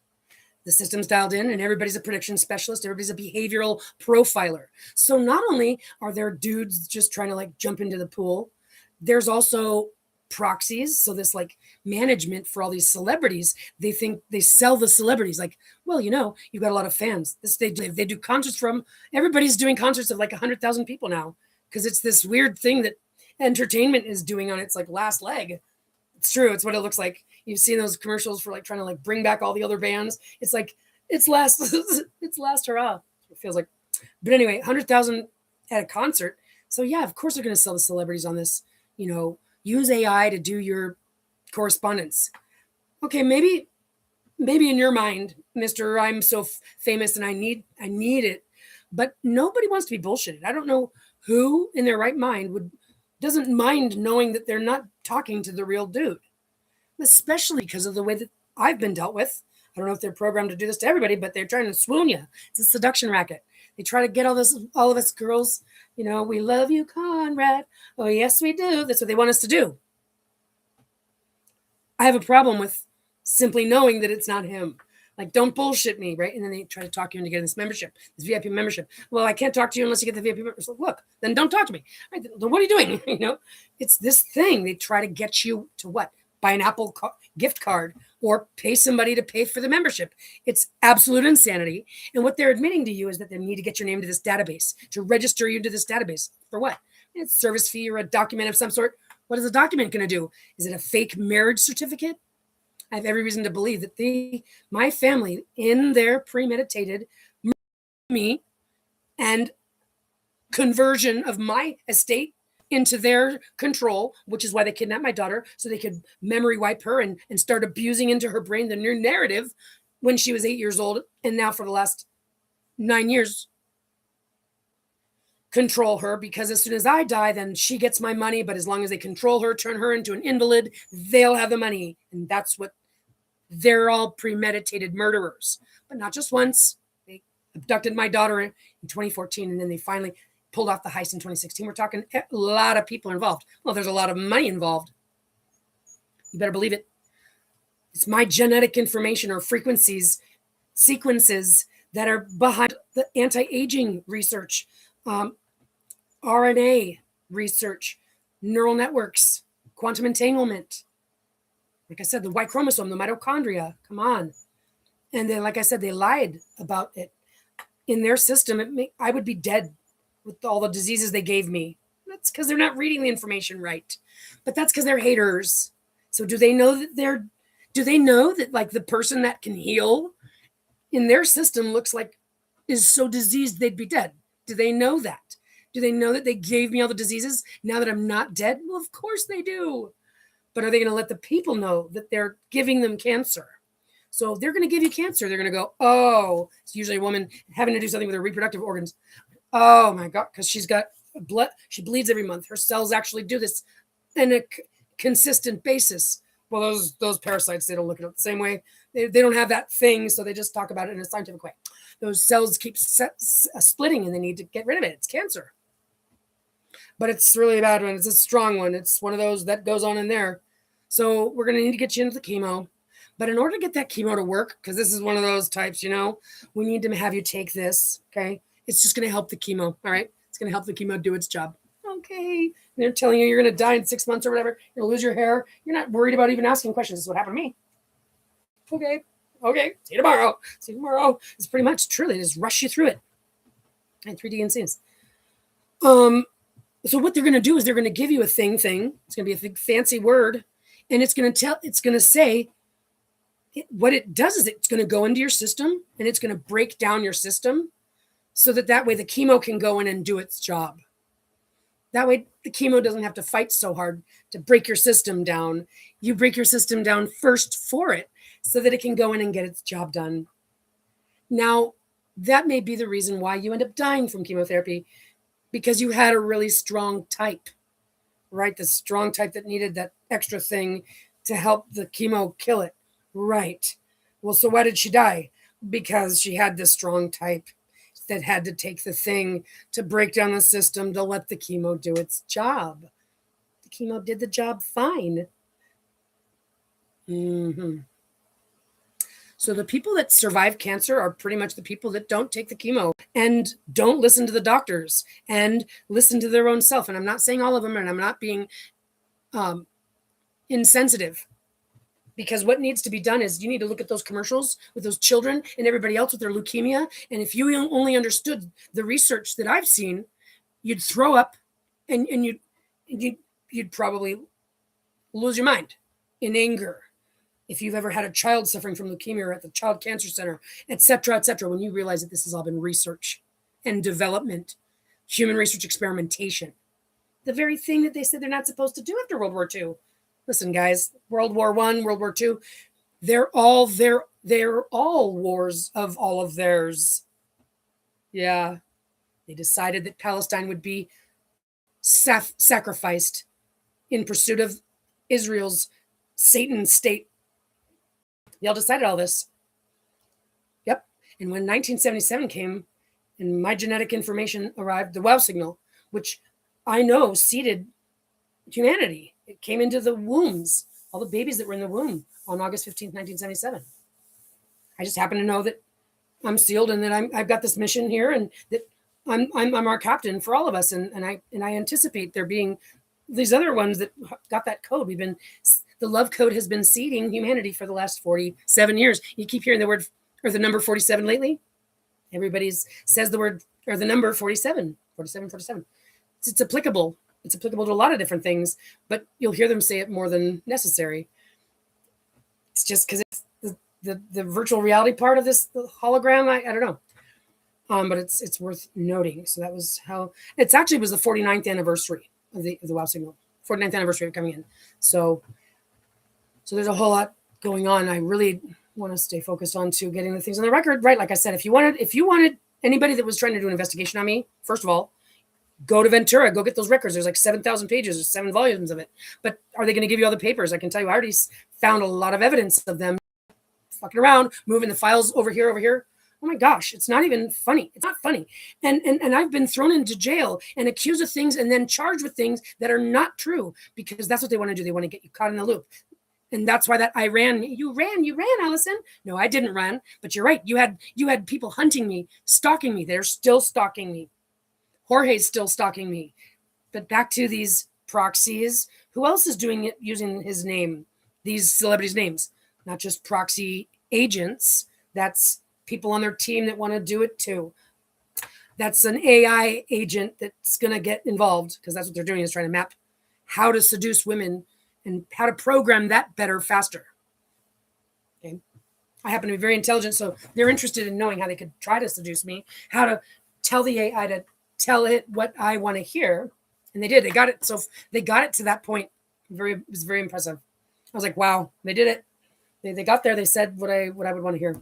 And everybody's a prediction specialist. Everybody's a behavioral profiler. So not only are there dudes just trying to like jump into the pool, there's also proxies. So this like management for all these celebrities, they think they sell the celebrities. Like, well, you know, you've got a lot of fans. They do concerts from, everybody's doing concerts of like 100,000 people now, because it's this weird thing that entertainment is doing on its like last leg. It's true. It's what it looks like. You've seen those commercials for like trying to like bring back all the other bands. It's like, it's last hurrah. It feels like, but anyway, 100,000 at a concert. So yeah, of course they're going to sell the celebrities on this, you know, use AI to do your correspondence. Okay. Maybe in your mind, Mr. I'm so famous and I need it, but nobody wants to be bullshitted. I don't know who in their right mind doesn't mind knowing that they're not talking to the real dude, especially because of the way that I've been dealt with. I don't know if they're programmed to do this to everybody, but they're trying to swoon you. It's a seduction racket. They try to get all of us girls, you know, we love you, Conrad. Oh, yes, we do. That's what they want us to do. I have a problem with simply knowing that it's not him. Like, don't bullshit me, right? And then they try to talk you into getting this membership, this VIP membership. Well, I can't talk to you unless you get the VIP membership. So look, then don't talk to me. Right, then what are you doing? You know, it's this thing. They try to get you to what? Buy an Apple gift card or pay somebody to pay for the membership. It's absolute insanity. And what they're admitting to you is that they need to get your name to this database, to register you to this database. For what? It's a service fee or a document of some sort. What is the document going to do? Is it a fake marriage certificate? I have every reason to believe that my family, in their premeditated me and conversion of my estate into their control, which is why they kidnapped my daughter, so they could memory wipe her and start abusing into her brain the new narrative when she was 8 years old, and now for the last 9 years, control her, because as soon as I die, then she gets my money. But as long as they control her, turn her into an invalid, they'll have the money. And that's what they're all premeditated murderers. But not just once. They abducted my daughter in 2014, and then they finally pulled off the heist in 2016. We're talking a lot of people involved. Well, there's a lot of money involved. You better believe it. It's my genetic information or frequencies, sequences that are behind the anti-aging research, RNA research, neural networks, quantum entanglement. Like I said, the Y chromosome, the mitochondria, come on. And then, like I said, they lied about it. In their system, I would be dead with all the diseases they gave me. That's because they're not reading the information right. But that's because they're haters. So do they know that like the person that can heal in their system looks like is so diseased they'd be dead? Do they know that? Do they know that they gave me all the diseases now that I'm not dead? Well, of course they do. But are they going to let the people know that they're giving them cancer? So they're going to give you cancer. They're going to go, oh, it's usually a woman having to do something with her reproductive organs. Oh my God, because she's got blood. She bleeds every month. Her cells actually do this on a consistent basis. Well, those parasites, they don't look at it the same way. They don't have that thing, so they just talk about it in a scientific way. Those cells keep splitting, and they need to get rid of it. It's cancer. But it's really a bad one. It's a strong one. It's one of those that goes on in there. So we're going to need to get you into the chemo. But in order to get that chemo to work, because this is one of those types, you know, we need to have you take this, okay? It's just going to help the chemo, all right? It's going to help the chemo do its job. okay. And they're telling you you're going to die in 6 months or whatever. You're going to lose your hair. You're not worried about even asking questions. This is what happened to me. Okay. See you tomorrow. It's pretty much truly just rush you through it. And 3D and scenes. So what they're going to do is they're going to give you a thing. It's going to be a big fancy word, and it's going to say what it does is it's going to go into your system and it's going to break down your system so that way the chemo can go in and do its job. That way the chemo doesn't have to fight so hard to break your system down. You break your system down first for it so that it can go in and get its job done. Now, that may be the reason why you end up dying from chemotherapy, because you had a really strong type, right? The strong type that needed that extra thing to help the chemo kill it. Right. Well, so why did she die? Because she had this strong type that had to take the thing to break down the system to let the chemo do its job. The chemo did the job fine. So the people that survive cancer are pretty much the people that don't take the chemo and don't listen to the doctors and listen to their own self. And I'm not saying all of them, and I'm not being insensitive, because what needs to be done is you need to look at those commercials with those children and everybody else with their leukemia. And if you only understood the research that I've seen, you'd throw up and you'd probably lose your mind in anger. If you've ever had a child suffering from leukemia or at the Child Cancer Center, et cetera, when you realize that this has all been research and development, human research experimentation, the very thing that they said they're not supposed to do after World War II. Listen, guys, World War I, World War II, they're all wars of all of theirs. Yeah. They decided that Palestine would be sacrificed in pursuit of Israel's Satan state. Y'all decided all this. Yep. And when 1977 came and my genetic information arrived, the wow signal, which I know seeded humanity. It came into the wombs, all the babies that were in the womb on August 15th, 1977. I just happen to know that I'm sealed and that I've got this mission here, and that I'm our captain for all of us. And I anticipate there being these other ones that got that code. The love code has been seeding humanity for the last 47 years. You keep hearing the word or the number 47 lately. Everybody says the word or the number 47. It's applicable. It's applicable to a lot of different things, but you'll hear them say it more than necessary. It's just because it's the virtual reality part of this hologram. I don't know. But it's worth noting. So that was how it's actually was the 49th anniversary of the wow signal, 49th anniversary of coming in. So there's a whole lot going on. I really want to stay focused on to getting the things on the record, right? Like I said, if you wanted anybody that was trying to do an investigation on me, first of all, go to Ventura, go get those records. There's like 7,000 pages, there's 7 volumes of it. But are they going to give you all the papers? I can tell you, I already found a lot of evidence of them fucking around, moving the files over here. Oh my gosh, it's not even funny. It's not funny. And I've been thrown into jail and accused of things and then charged with things that are not true, because that's what they want to do. They want to get you caught in the loop. And that's why I ran. You ran, Allison. No, I didn't run, but you're right. You had people hunting me, stalking me. They're still stalking me. Jorge's still stalking me. But back to these proxies. Who else is doing it using his name? These celebrities' names. Not just proxy agents. That's people on their team that want to do it too. That's an AI agent that's going to get involved, because that's what they're doing, is trying to map how to seduce women and how to program that better, faster. Okay. I happen to be very intelligent, so they're interested in knowing how they could try to seduce me, how to tell the AI to tell it what I want to hear. And they did. They got it. So they got it to that point. It was very impressive. I was like, wow, they did it. They got there. They said what I would want to hear.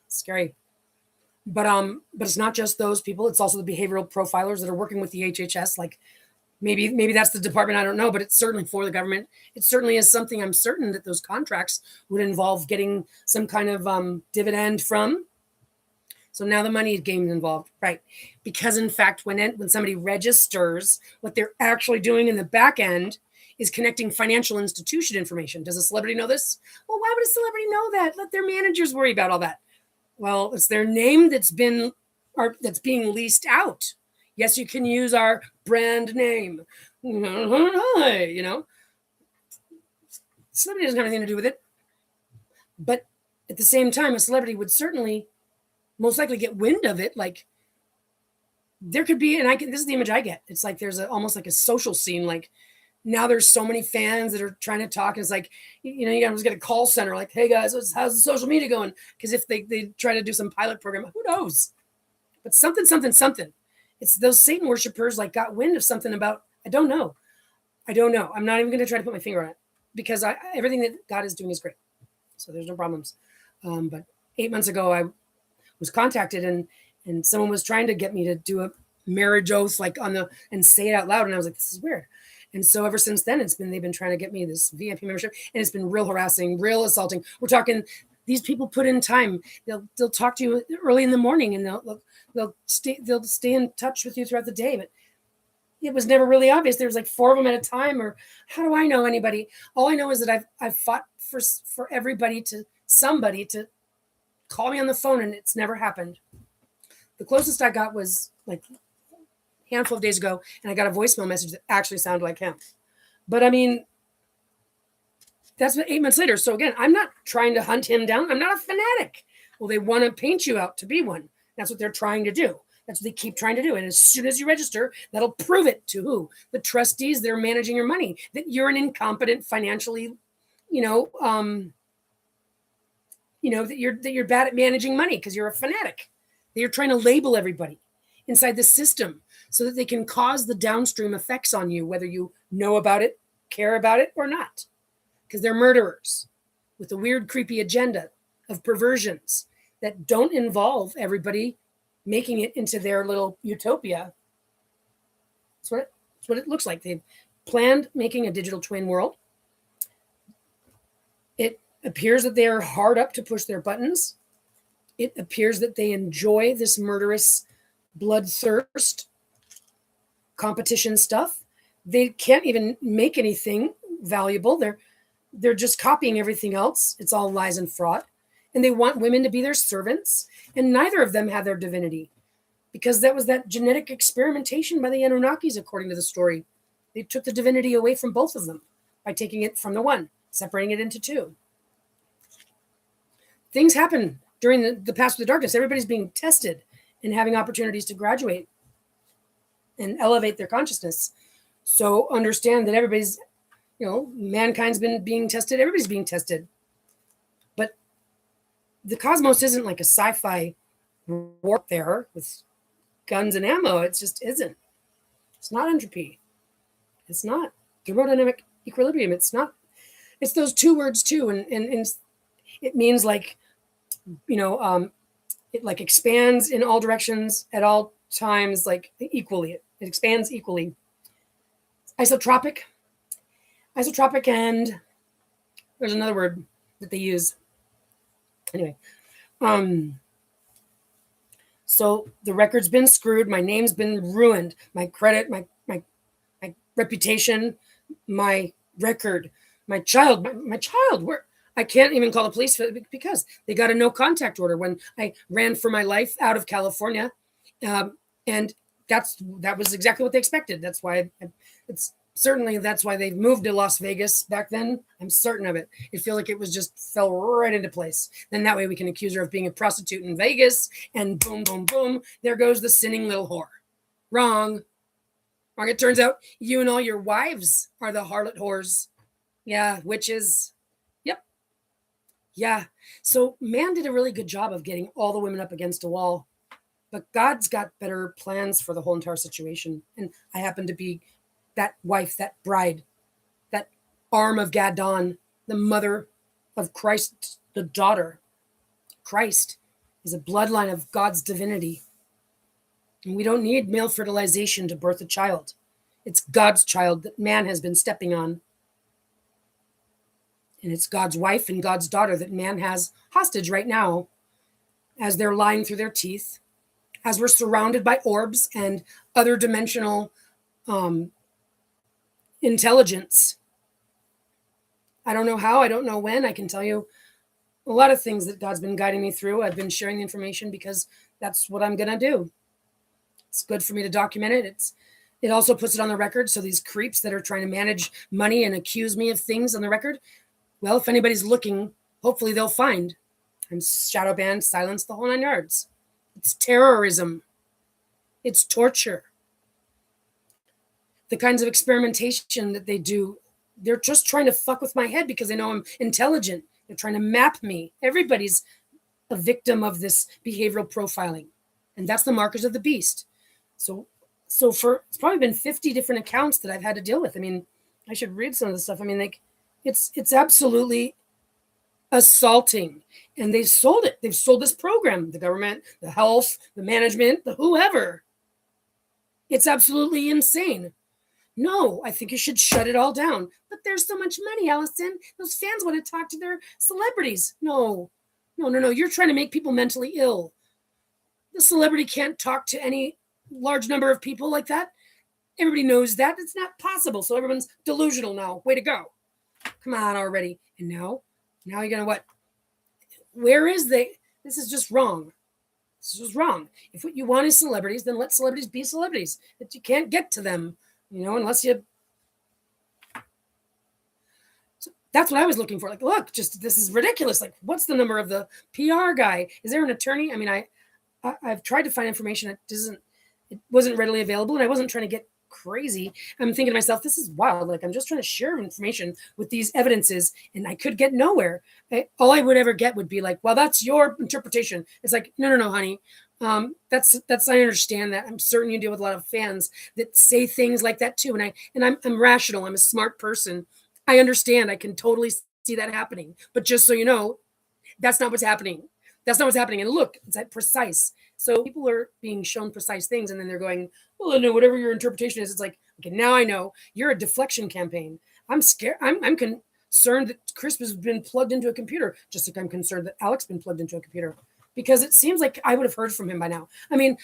Scary. But it's not just those people. It's also the behavioral profilers that are working with the HHS. Like maybe that's the department. I don't know, but it's certainly for the government. It certainly is something I'm certain that those contracts would involve getting some kind of dividend from. So now the money game is involved, right? Because in fact, when somebody registers, what they're actually doing in the back end is connecting financial institution information. Does a celebrity know this? Well, why would a celebrity know that? Let their managers worry about all that. Well, it's their name that's being leased out. Yes, you can use our brand name. You know, celebrity doesn't have anything to do with it. But at the same time, a celebrity would certainly most likely get wind of it. Like there could be, and this is the image I get. It's like there's almost like a social scene. Like now there's so many fans that are trying to talk. And it's like, you always get a call center like, hey guys, how's the social media going? Because if they try to do some pilot program, who knows? But something. It's those Satan worshipers like got wind of something about, I don't know. I'm not even going to try to put my finger on it because everything that God is doing is great. So there's no problems. But 8 months ago, I was contacted and someone was trying to get me to do a marriage oath like and say it out loud. And I was like, this is weird. And so ever since then, they've been trying to get me this VIP membership, and it's been real harassing, real assaulting. We're talking, these people put in time. They'll talk to you early in the morning, and they'll stay in touch with you throughout the day. But it was never really obvious. There was like 4 of them at a time, or how do I know anybody? All I know is that I've fought for somebody to call me on the phone, and it's never happened. The closest I got was like a handful of days ago, and I got a voicemail message that actually sounded like him. But I mean, that's 8 months later. So again, I'm not trying to hunt him down. I'm not a fanatic. Well, they want to paint you out to be one. That's what they're trying to do. That's what they keep trying to do. And as soon as you register, that'll prove it to who? The trustees that are managing your money, that you're an incompetent financially, that you're bad at managing money because you're a fanatic. They're trying to label everybody inside the system so that they can cause the downstream effects on you, whether you know about it, care about it, or not. Because they're murderers with a weird, creepy agenda of perversions that don't involve everybody making it into their little utopia. That's what it looks like. They've planned making a digital twin world. It appears that they are hard up to push their buttons. It appears that they enjoy this murderous bloodthirst competition stuff. They can't even make anything valuable. They're just copying everything else. It's all lies and fraud. And they want women to be their servants. And neither of them have their divinity, because that was that genetic experimentation by the Anunnakis, according to the story. They took the divinity away from both of them by taking it from the one, separating it into two. Things happen during the Past with the Darkness. Everybody's being tested and having opportunities to graduate and elevate their consciousness. So understand that everybody's, mankind's been being tested. Everybody's being tested. But the cosmos isn't like a sci-fi warfare with guns and ammo. It just isn't. It's not entropy. It's not thermodynamic equilibrium. It's not. It's those two words too, and it means like, it like expands in all directions at all times, like equally. It expands equally. Isotropic, and there's another word that they use. Anyway, so the record's been screwed. My name's been ruined. My credit, my reputation, my record, my child. Where I can't even call the police because they got a no contact order when I ran for my life out of California, and that was exactly what they expected. That's why that's why they've moved to Las Vegas back then. I'm certain of it. It feels like it was just fell right into place. Then that way we can accuse her of being a prostitute in Vegas, and boom, boom, boom, there goes the sinning little whore. Wrong. It turns out you and all your wives are the harlot whores. Yeah, witches. Yep. Yeah. So man did a really good job of getting all the women up against a wall. But God's got better plans for the whole entire situation. And I happen to be that wife, that bride, that arm of Gadon, the mother of Christ, the daughter. Christ is a bloodline of God's divinity. And we don't need male fertilization to birth a child. It's God's child that man has been stepping on. And it's God's wife and God's daughter that man has hostage right now as they're lying through their teeth, as we're surrounded by orbs and other dimensional intelligence. I don't know how, I don't know when. I can tell you a lot of things that God's been guiding me through. I've been sharing the information because that's what I'm going to do. It's good for me to document it. It also puts it on the record. So these creeps that are trying to manage money and accuse me of things on the record, well, if anybody's looking, hopefully they'll find I'm shadow banned, silenced, the whole 9 yards. It's terrorism. It's torture. The kinds of experimentation that they do, they're just trying to fuck with my head because they know I'm intelligent. They're trying to map me. Everybody's a victim of this behavioral profiling. And that's the markers of the beast. So it's probably been 50 different accounts that I've had to deal with. I mean, I should read some of the stuff. I mean, like, it's absolutely assaulting. And they've sold it. They've sold this program, the government, the health, the management, the whoever. It's absolutely insane. No, I think you should shut it all down. But there's so much money, Allison. Those fans want to talk to their celebrities. No. You're trying to make people mentally ill. The celebrity can't talk to any large number of people like that. Everybody knows that. It's not possible. So everyone's delusional now. Way to go. Come on already. And now you're going to what? Where is this is just wrong. This is wrong. If what you want is celebrities, then let celebrities be celebrities. That you can't get to them, unless you. So that's what I was looking for. Like, look, this is ridiculous. Like, what's the number of the PR guy? Is there an attorney? I mean, I've tried to find information. It wasn't readily available, and I wasn't trying to get crazy. I'm thinking to myself, this is wild. Like, I'm just trying to share information with these evidences, and I could get nowhere. All I would ever get would be like, well, that's your interpretation. It's like, no, honey. That's I understand that. I'm certain you deal with a lot of fans that say things like that too. And I'm rational. I'm a smart person. I understand. I can totally see that happening. But just so you know, that's not what's happening. That's not what's happening. And look, it's like precise. So people are being shown precise things, and then they're going, well, no, whatever your interpretation is. It's like, okay, now I know you're a deflection campaign. I'm scared. I'm concerned that Chris has been plugged into a computer, just like I'm concerned that Alex has been plugged into a computer, because it seems like I would have heard from him by now. I mean,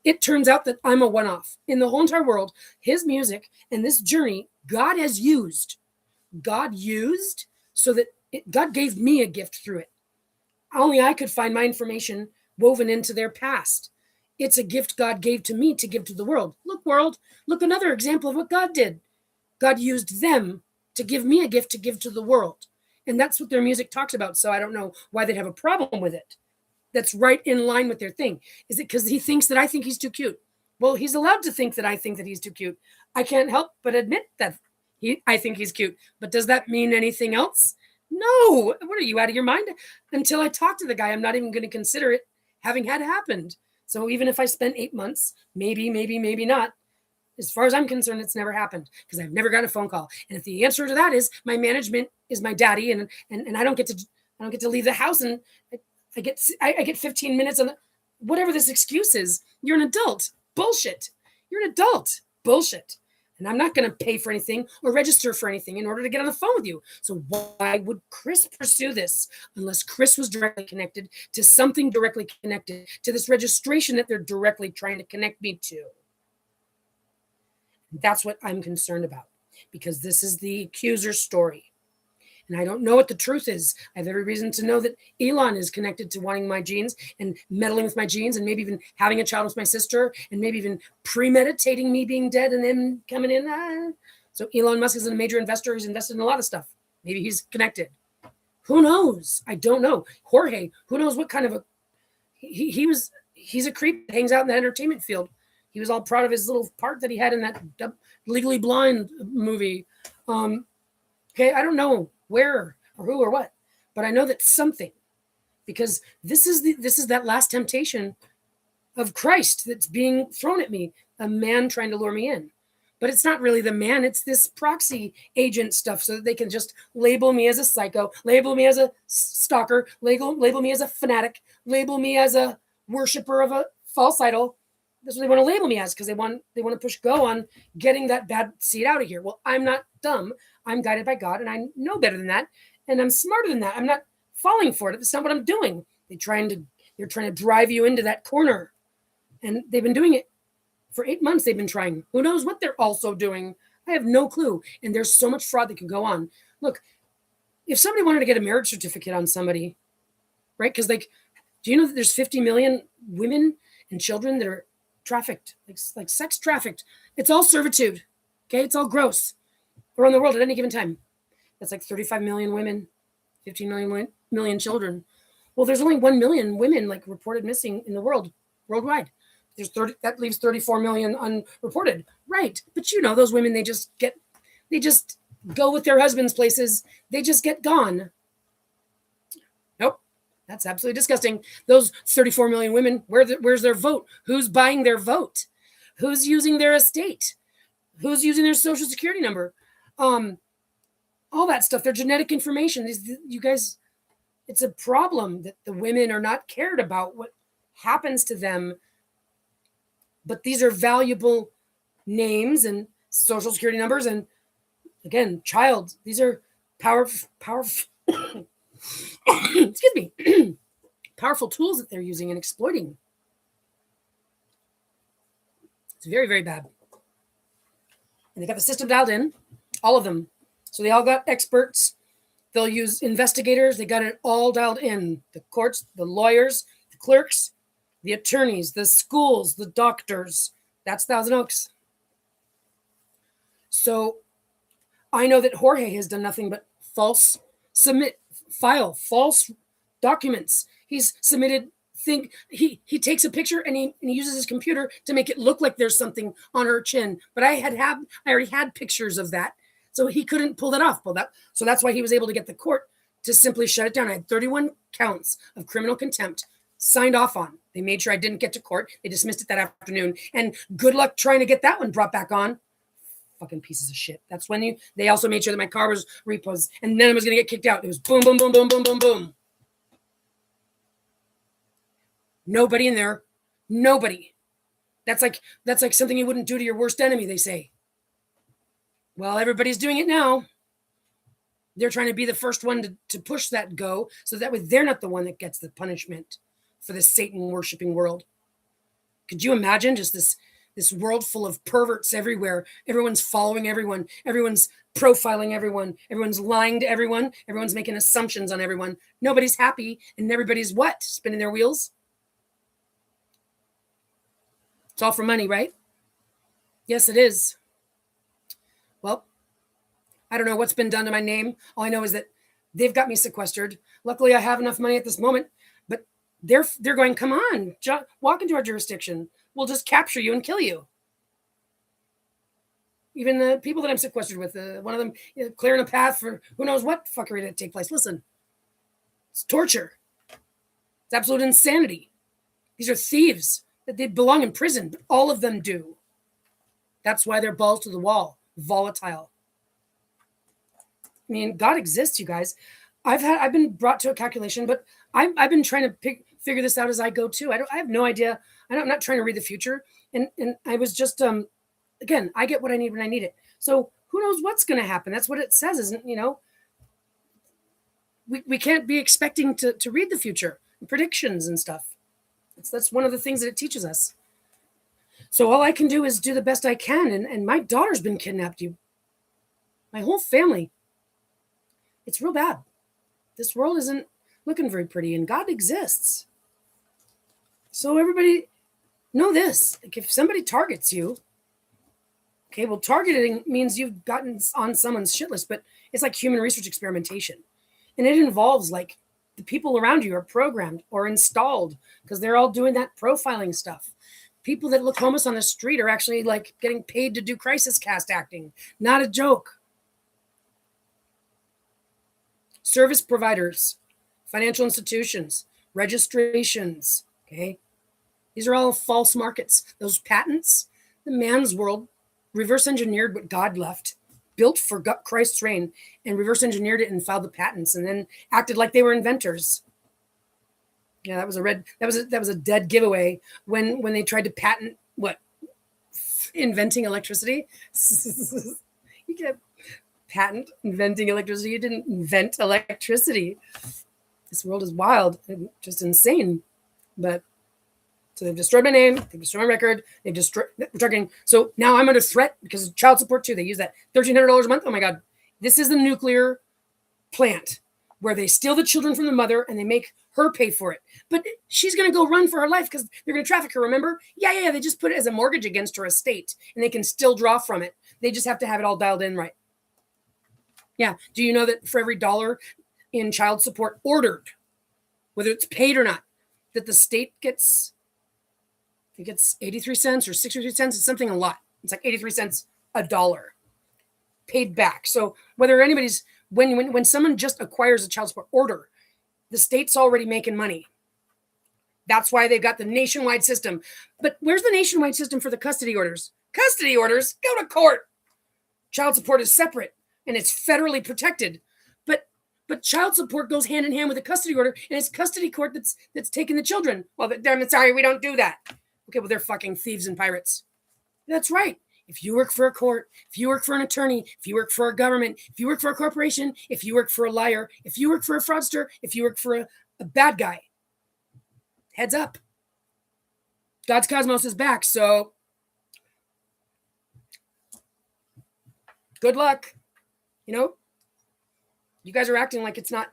it turns out that I'm a one-off in the whole entire world. His music and this journey, God used so that God gave me a gift through it. Only I could find my information woven into their past. It's a gift God gave to me to give to the world. Look, world, look, another example of what God did. God used them to give me a gift to give to the world. And that's what their music talks about. So I don't know why they'd have a problem with it. That's right in line with their thing. Is it because he thinks that I think he's too cute? Well, he's allowed to think that I think that he's too cute. I can't help but admit that I think he's cute. But does that mean anything else? No. What are you, out of your mind? Until I talk to the guy, I'm not even going to consider it having had happened. So even if I spent 8 months, maybe not, as far as I'm concerned, it's never happened because I've never got a phone call. And if the answer to that is my management is my daddy, and I don't get to leave the house, and I get 15 minutes on whatever this excuse is. You're an adult. Bullshit. You're an adult. Bullshit. And I'm not going to pay for anything or register for anything in order to get on the phone with you. So why would Chris pursue this unless Chris was directly connected to something directly connected to this registration that they're directly trying to connect me to? That's what I'm concerned about, because this is the accuser's story. And I don't know what the truth is. I have every reason to know that Elon is connected to wanting my genes and meddling with my genes, and maybe even having a child with my sister, and maybe even premeditating me being dead and then coming in. So Elon Musk is a major investor. He's invested in a lot of stuff. Maybe he's connected. Who knows? I don't know. Jorge, who knows what kind of a... He's a creep that hangs out in the entertainment field. He was all proud of his little part that he had in that Legally Blind movie. Okay, I don't know where or who or what, but I know that something, because this is that last temptation of Christ that's being thrown at me, a man trying to lure me in. But it's not really the man, it's this proxy agent stuff, so that they can just label me as a psycho, label me as a stalker, label me as a fanatic, label me as a worshiper of a false idol. That's what they want to label me as, because they want to push go on getting that bad seed out of here. Well, I'm not dumb. I'm guided by God, and I know better than that, and I'm smarter than that. I'm not falling for it. That's not what I'm doing. They're trying to drive you into that corner, and they've been doing it for 8 months. They've been trying. Who knows what they're also doing? I have no clue. And there's so much fraud that can go on. Look, if somebody wanted to get a marriage certificate on somebody, right? Because do you know that there's 50 million women and children that are trafficked, like sex trafficked. It's all servitude. Okay, it's all gross around the world at any given time. That's like 35 million women, 15 million children. Well, there's only 1 million women like reported missing in the worldwide. There's 30, that leaves 34 million unreported. Right. But those women, they just go with their husbands places. They just get gone. Nope. That's absolutely disgusting. Those 34 million women, where's their vote? Who's buying their vote? Who's using their estate? Who's using their social security number? All that stuff, their genetic information. You guys, it's a problem that the women are not cared about what happens to them. But these are valuable names and social security numbers. And again, child, these are powerful, excuse me, powerful tools that they're using and exploiting. It's very, very bad. And they got the system dialed in, all of them. So they all got experts. They'll use investigators. They got it all dialed in. The courts, the lawyers, the clerks, the attorneys, the schools, the doctors. That's Thousand Oaks. So I know that Jorge has done nothing but false documents. He's submitted he takes a picture and he uses his computer to make it look like there's something on her chin. But I already had pictures of that. So he couldn't pull that off. So that's why he was able to get the court to simply shut it down. I had 31 counts of criminal contempt signed off on. They made sure I didn't get to court. They dismissed it that afternoon. And good luck trying to get that one brought back on. Fucking pieces of shit. That's when they also made sure that my car was repos and then I was going to get kicked out. It was boom, boom, boom, boom, boom, boom, boom. Nobody in there. Nobody. That's like something you wouldn't do to your worst enemy, they say. Well, everybody's doing it now. They're trying to be the first one to push that go, so that way they're not the one that gets the punishment for this Satan-worshipping world. Could you imagine just this world full of perverts everywhere? Everyone's following everyone. Everyone's profiling everyone. Everyone's lying to everyone. Everyone's making assumptions on everyone. Nobody's happy, and everybody's what? Spinning their wheels? It's all for money, right? Yes, it is. Well, I don't know what's been done to my name. All I know is that they've got me sequestered. Luckily, I have enough money at this moment, but they're going, come on, walk into our jurisdiction. We'll just capture you and kill you. Even the people that I'm sequestered with, one of them clearing a path for who knows what fuckery to take place. Listen, it's torture. It's absolute insanity. These are thieves that they belong in prison, but all of them do. That's why they're balls to the wall, volatile. I mean, God exists, you guys. I've been brought to a calculation, but I've been trying to figure this out as I go too. I have no idea. I'm not trying to read the future. And I was just, again, I get what I need when I need it. So who knows what's going to happen? That's what it says, isn't, we can't be expecting to read the future, predictions and stuff. That's one of the things that it teaches us. So all I can do is do the best I can. And my daughter's been kidnapped. My whole family. It's real bad. This world isn't looking very pretty, and God exists. So everybody know this. Like if somebody targets you, okay, well, targeting means you've gotten on someone's shit list, but it's like human research experimentation. And it involves like the people around you are programmed or installed because they're all doing that profiling stuff. People that look homeless on the street are actually like getting paid to do crisis cast acting. Not a joke. Service providers, financial institutions, registrations, okay? These are all false markets. Those patents, the man's world reverse engineered what God left, built for Christ's reign, and reverse engineered it and filed the patents and then acted like they were inventors. Yeah, that was a dead giveaway when they tried to patent what? Inventing electricity? You can't patent inventing electricity. You didn't invent electricity. This world is wild and just insane. But so they've destroyed my name, they've destroyed my record, they've destroyed. We're talking. So now I'm under threat because of child support too. They use that $1,300 a month. Oh my God, this is the nuclear plant where they steal the children from the mother and they make her pay for it. But she's going to go run for her life because they're going to traffic her, remember? Yeah. They just put it as a mortgage against her estate and they can still draw from it. They just have to have it all dialed in right. Yeah. Do you know that for every dollar in child support ordered, whether it's paid or not, that the state gets, it gets 83 cents or 63 cents? It's something a lot. It's like 83 cents a dollar paid back. So whether anybody's, when someone just acquires a child support order, the state's already making money. That's why they've got the nationwide system. But where's the nationwide system for the custody orders? Custody orders, go to court. Child support is separate and it's federally protected. But child support goes hand in hand with a custody order, and it's custody court that's taking the children. Well, I'm sorry, we don't do that. Okay, well, they're fucking thieves and pirates. That's right. If you work for a court, if you work for an attorney, if you work for a government, if you work for a corporation, if you work for a liar, if you work for a fraudster, if you work for a bad guy, heads up. God's cosmos is back, so good luck. You know, you guys are acting like it's not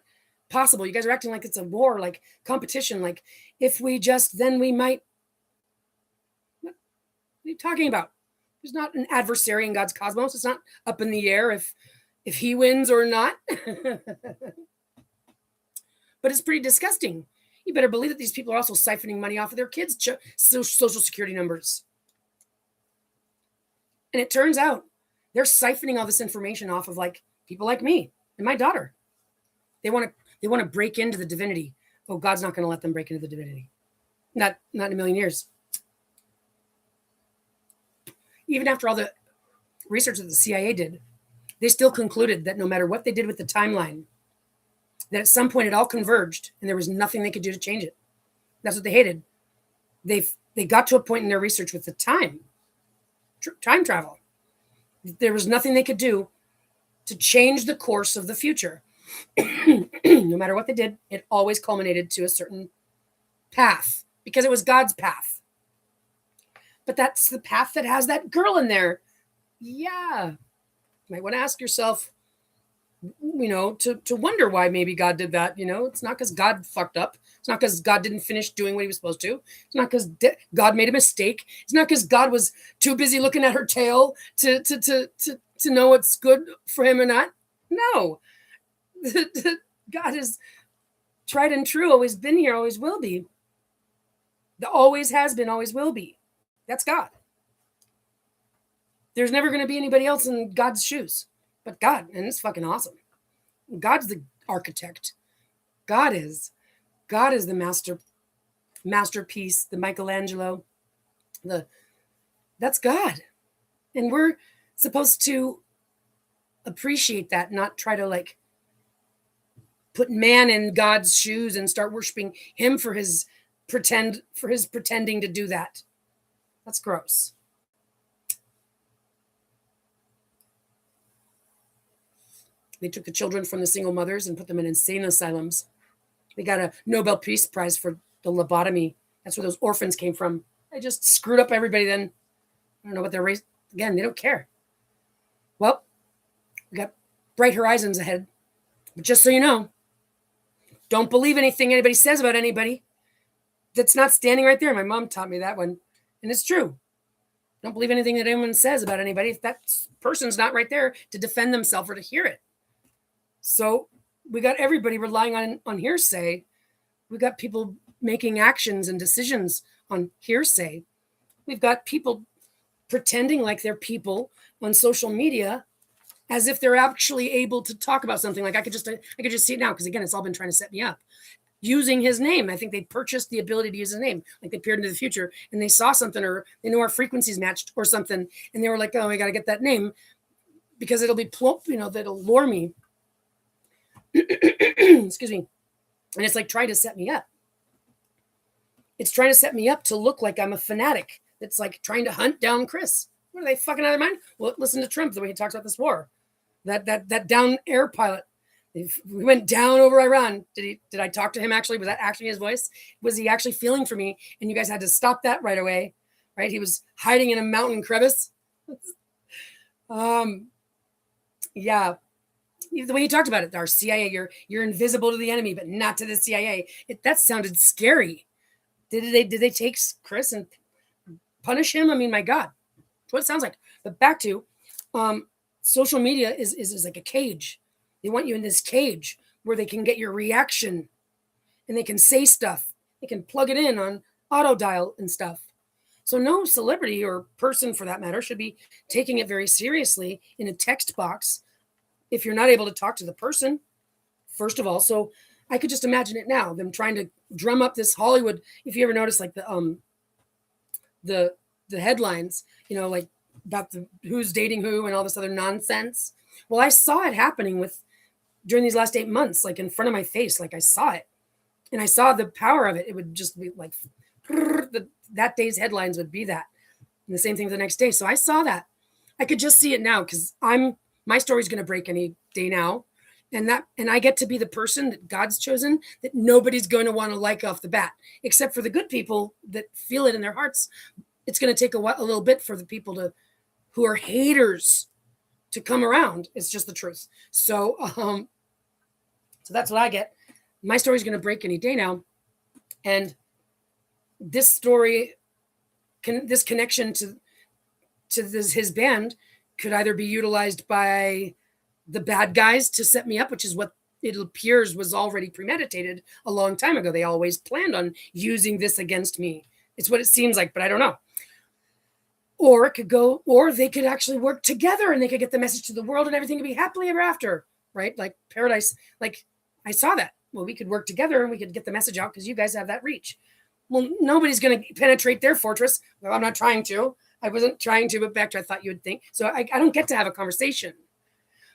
possible. You guys are acting like it's a war, like competition, like if we just, then we might. What are you talking about? There's not an adversary in God's cosmos. It's not up in the air if he wins or not. But it's pretty disgusting. You better believe that these people are also siphoning money off of their kids' social security numbers. And it turns out they're siphoning all this information off of like people like me and my daughter. They want to break into the divinity. Oh, God's not going to let them break into the divinity. Not in a million years. Even after all the research that the CIA did, they still concluded that no matter what they did with the timeline, that at some point it all converged and there was nothing they could do to change it. That's what they hated. They got to a point in their research with the time travel. There was nothing they could do to change the course of the future. No matter what they did, it always culminated to a certain path because it was God's path. But that's the path that has that girl in there. Yeah. You might want to ask yourself, to wonder why maybe God did that. It's not because God fucked up. It's not because God didn't finish doing what he was supposed to. It's not because God made a mistake. It's not because God was too busy looking at her tail to know what's good for him or not. No. God is tried and true, always been here, always will be. The always has been, always will be. That's God. There's never going to be anybody else in God's shoes but God, and it's fucking awesome. God's the architect. God is the masterpiece, the Michelangelo. That's God. And we're supposed to appreciate that, not try to put man in God's shoes and start worshiping him for his pretending to do that. That's gross. They took the children from the single mothers and put them in insane asylums. They got a Nobel Peace Prize for the lobotomy. That's where those orphans came from. They just screwed up everybody then. I don't know what they're raised. Again, they don't care. Well, we got bright horizons ahead. But just so you know, don't believe anything anybody says about anybody that's not standing right there. My mom taught me that one. And it's true. Don't believe anything that anyone says about anybody if that person's not right there to defend themselves or to hear it. So we got everybody relying on hearsay. We got people making actions and decisions on hearsay. We've got people pretending like they're people on social media as if they're actually able to talk about something. Like I could just see it now because again, it's all been trying to set me up. Using his name. I think they purchased the ability to use his name. Like they peered into the future and they saw something or they know our frequencies matched or something. And they were like, oh, we got to get that name because it'll be plump, that'll lure me. Excuse me. And it's like trying to set me up. It's trying to set me up to look like I'm a fanatic. That's like trying to hunt down Chris. What are they fucking out of their mind? Well, listen to Trump, the way he talks about this war. That down air pilot. We went down over Iran. Did I talk to him actually? Was that actually his voice? Was he actually feeling for me? And you guys had to stop that right away, right? He was hiding in a mountain crevice. Yeah. The way you talked about it, our CIA, you're invisible to the enemy, but not to the CIA. That sounded scary. Did they take Chris and punish him? I mean, my God, that's what it sounds like. But back to social media is like a cage. They want you in this cage where they can get your reaction and they can say stuff. They can plug it in on auto dial and stuff. So no celebrity or person for that matter should be taking it very seriously in a text box if you're not able to talk to the person, first of all. So I could just imagine it now, them trying to drum up this Hollywood. If you ever notice, like the headlines, like about who's dating who and all this other nonsense. Well, I saw it happening during these last 8 months, like in front of my face. Like I saw it, and I saw the power of it. It would just be like that day's headlines would be that, and the same thing the next day. So I saw that. I could just see it now because my story's going to break any day now, and I get to be the person that God's chosen that nobody's going to want to like off the bat, except for the good people that feel it in their hearts. It's going to take a little bit for the people who are haters to come around. It's just the truth. So, so that's what I get. My story's going to break any day now, and this story, this connection to his band could either be utilized by the bad guys to set me up, which is what it appears was already premeditated a long time ago. They always planned on using this against me. It's what it seems like, but I don't know. Or they could actually work together and they could get the message to the world and everything could be happily ever after, right? Like paradise. Like I saw that. Well, we could work together and we could get the message out because you guys have that reach. Well, nobody's going to penetrate their fortress. Well, I'm not trying to. I wasn't trying to, but back to I thought you would think. So I don't get to have a conversation.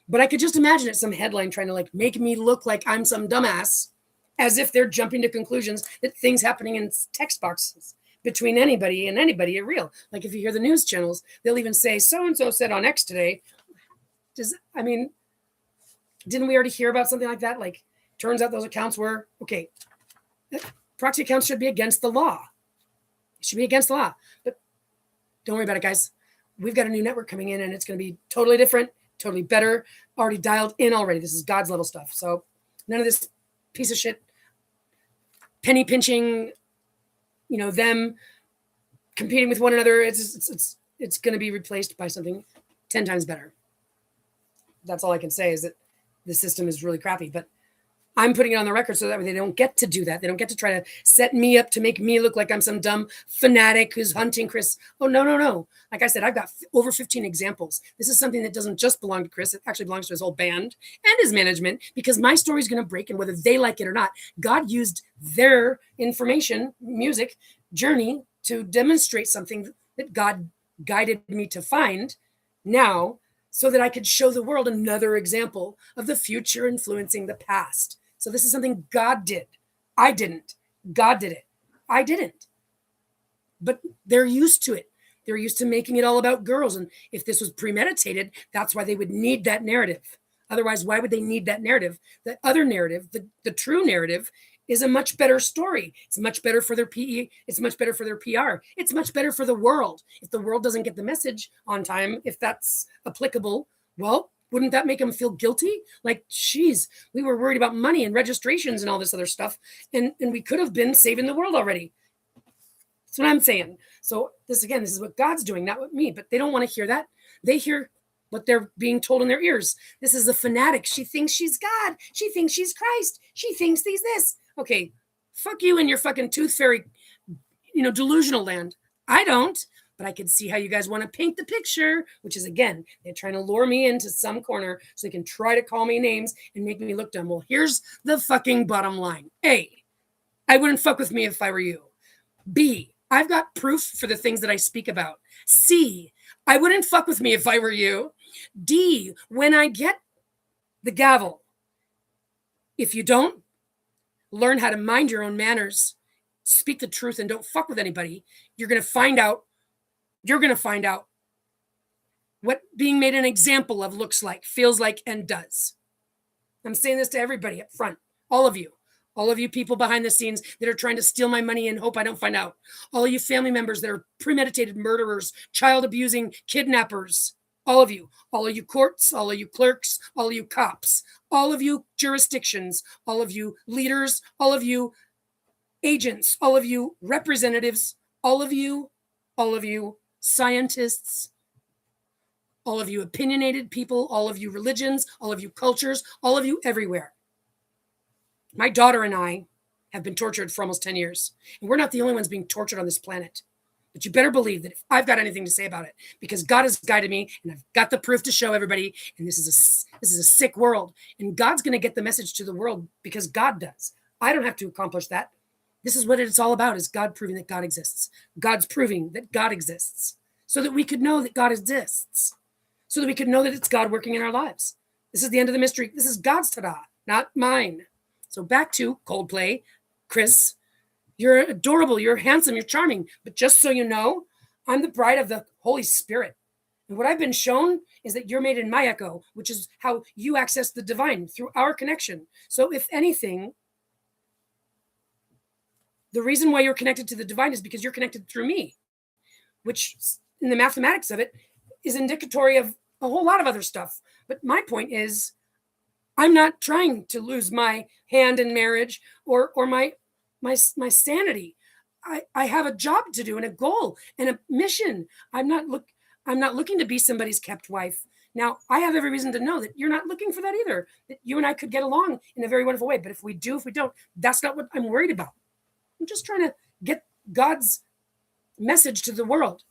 But I could just imagine it, some headline trying to like make me look like I'm some dumbass, as if they're jumping to conclusions that things happening in text boxes between anybody and anybody are real. Like if you hear the news channels, they'll even say, so-and-so said on X today. Didn't we already hear about something like that? Like, turns out those accounts were, okay, proxy accounts should be against the law. It should be against the law. But don't worry about it, guys. We've got a new network coming in and it's going to be totally different, totally better, already dialed in already. This is God's level stuff. So none of this piece of shit, penny pinching, them competing with one another. It's going to be replaced by something 10 times better. That's all I can say is that the system is really crappy, but I'm putting it on the record so that way they don't get to do that. They don't get to try to set me up to make me look like I'm some dumb fanatic who's hunting Chris. Oh, no. Like I said, I've got over 15 examples. This is something that doesn't just belong to Chris. It actually belongs to his whole band and his management because my story is going to break, and whether they like it or not, God used their information, music, journey to demonstrate something that God guided me to find now so that I could show the world another example of the future influencing the past. So this is something God did. I didn't. God did it. I didn't. But they're used to it. They're used to making it all about girls. And if this was premeditated, that's why they would need that narrative. Otherwise, why would they need that narrative? The other narrative, the true narrative, is a much better story. It's much better for their PE. It's much better for their PR. It's much better for the world. If the world doesn't get the message on time, if that's applicable, well, wouldn't that make them feel guilty? Like, geez, we were worried about money and registrations and all this other stuff. And we could have been saving the world already. That's what I'm saying. So this is what God's doing, not what me. But they don't want to hear that. They hear what they're being told in their ears. This is a fanatic. She thinks she's God. She thinks she's Christ. She thinks he's this. Okay, fuck you and your fucking tooth fairy, delusional land. I don't. But I can see how you guys want to paint the picture, which is, again, they're trying to lure me into some corner so they can try to call me names and make me look dumb. Well, here's the fucking bottom line. A, I wouldn't fuck with me if I were you. B, I've got proof for the things that I speak about. C, I wouldn't fuck with me if I were you. D, when I get the gavel, if you don't learn how to mind your own manners, speak the truth, and don't fuck with anybody, you're going to find out what being made an example of looks like, feels like, and does. I'm saying this to everybody up front, all of you people behind the scenes that are trying to steal my money and hope I don't find out. All of you family members that are premeditated murderers, child abusing, kidnappers. All of you courts, all of you clerks, all of you cops, all of you jurisdictions, all of you leaders, all of you agents, all of you representatives, all of you scientists, all of you opinionated people, all of you religions, all of you cultures, all of you everywhere. My daughter and I have been tortured for almost 10 years, and we're not the only ones being tortured on this planet. But you better believe that if I've got anything to say about it, because God has guided me and I've got the proof to show everybody, and this is a sick world, and God's going to get the message to the world because God does. I don't have to accomplish that. This is what it's all about, is God proving that God exists. God's proving that God exists so that we could know that God exists, so that we could know that it's God working in our lives. This is the end of the mystery. This is God's ta-da, not mine. So back to Coldplay. Chris, you're adorable, you're handsome, you're charming. But just so you know, I'm the bride of the Holy Spirit. And what I've been shown is that you're made in my echo, which is how you access the divine through our connection. So if anything, the reason why you're connected to the divine is because you're connected through me, which in the mathematics of it is indicatory of a whole lot of other stuff. But my point is, I'm not trying to lose my hand in marriage or my sanity. I have a job to do and a goal and a mission. I'm not looking to be somebody's kept wife. Now, I have every reason to know that you're not looking for that either, that you and I could get along in a very wonderful way. But if we do, if we don't, that's not what I'm worried about. I'm just trying to get God's message to the world.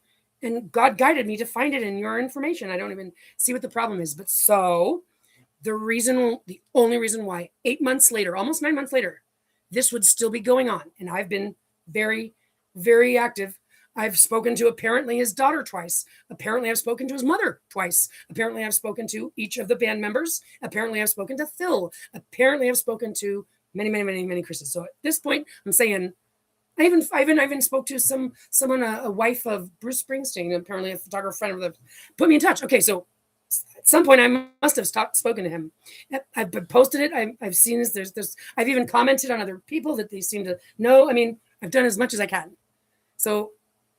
And God guided me to find it in your information. I don't even see what the problem is. But so the only reason why 8 months later, almost 9 months later, this would still be going on. And I've been very, very active. I've spoken to apparently his daughter twice. Apparently I've spoken to his mother twice. Apparently I've spoken to each of the band members. Apparently I've spoken to Phil. Apparently I've spoken to many, many, many, many Chris's. So at this point, I'm saying, I even spoke to someone, a wife of Bruce Springsteen, apparently a photographer friend of the, put me in touch. Okay, so at some point I must have spoken to him. I've posted it. I've seen this. There's I've even commented on other people that they seem to know. I mean, I've done as much as I can. So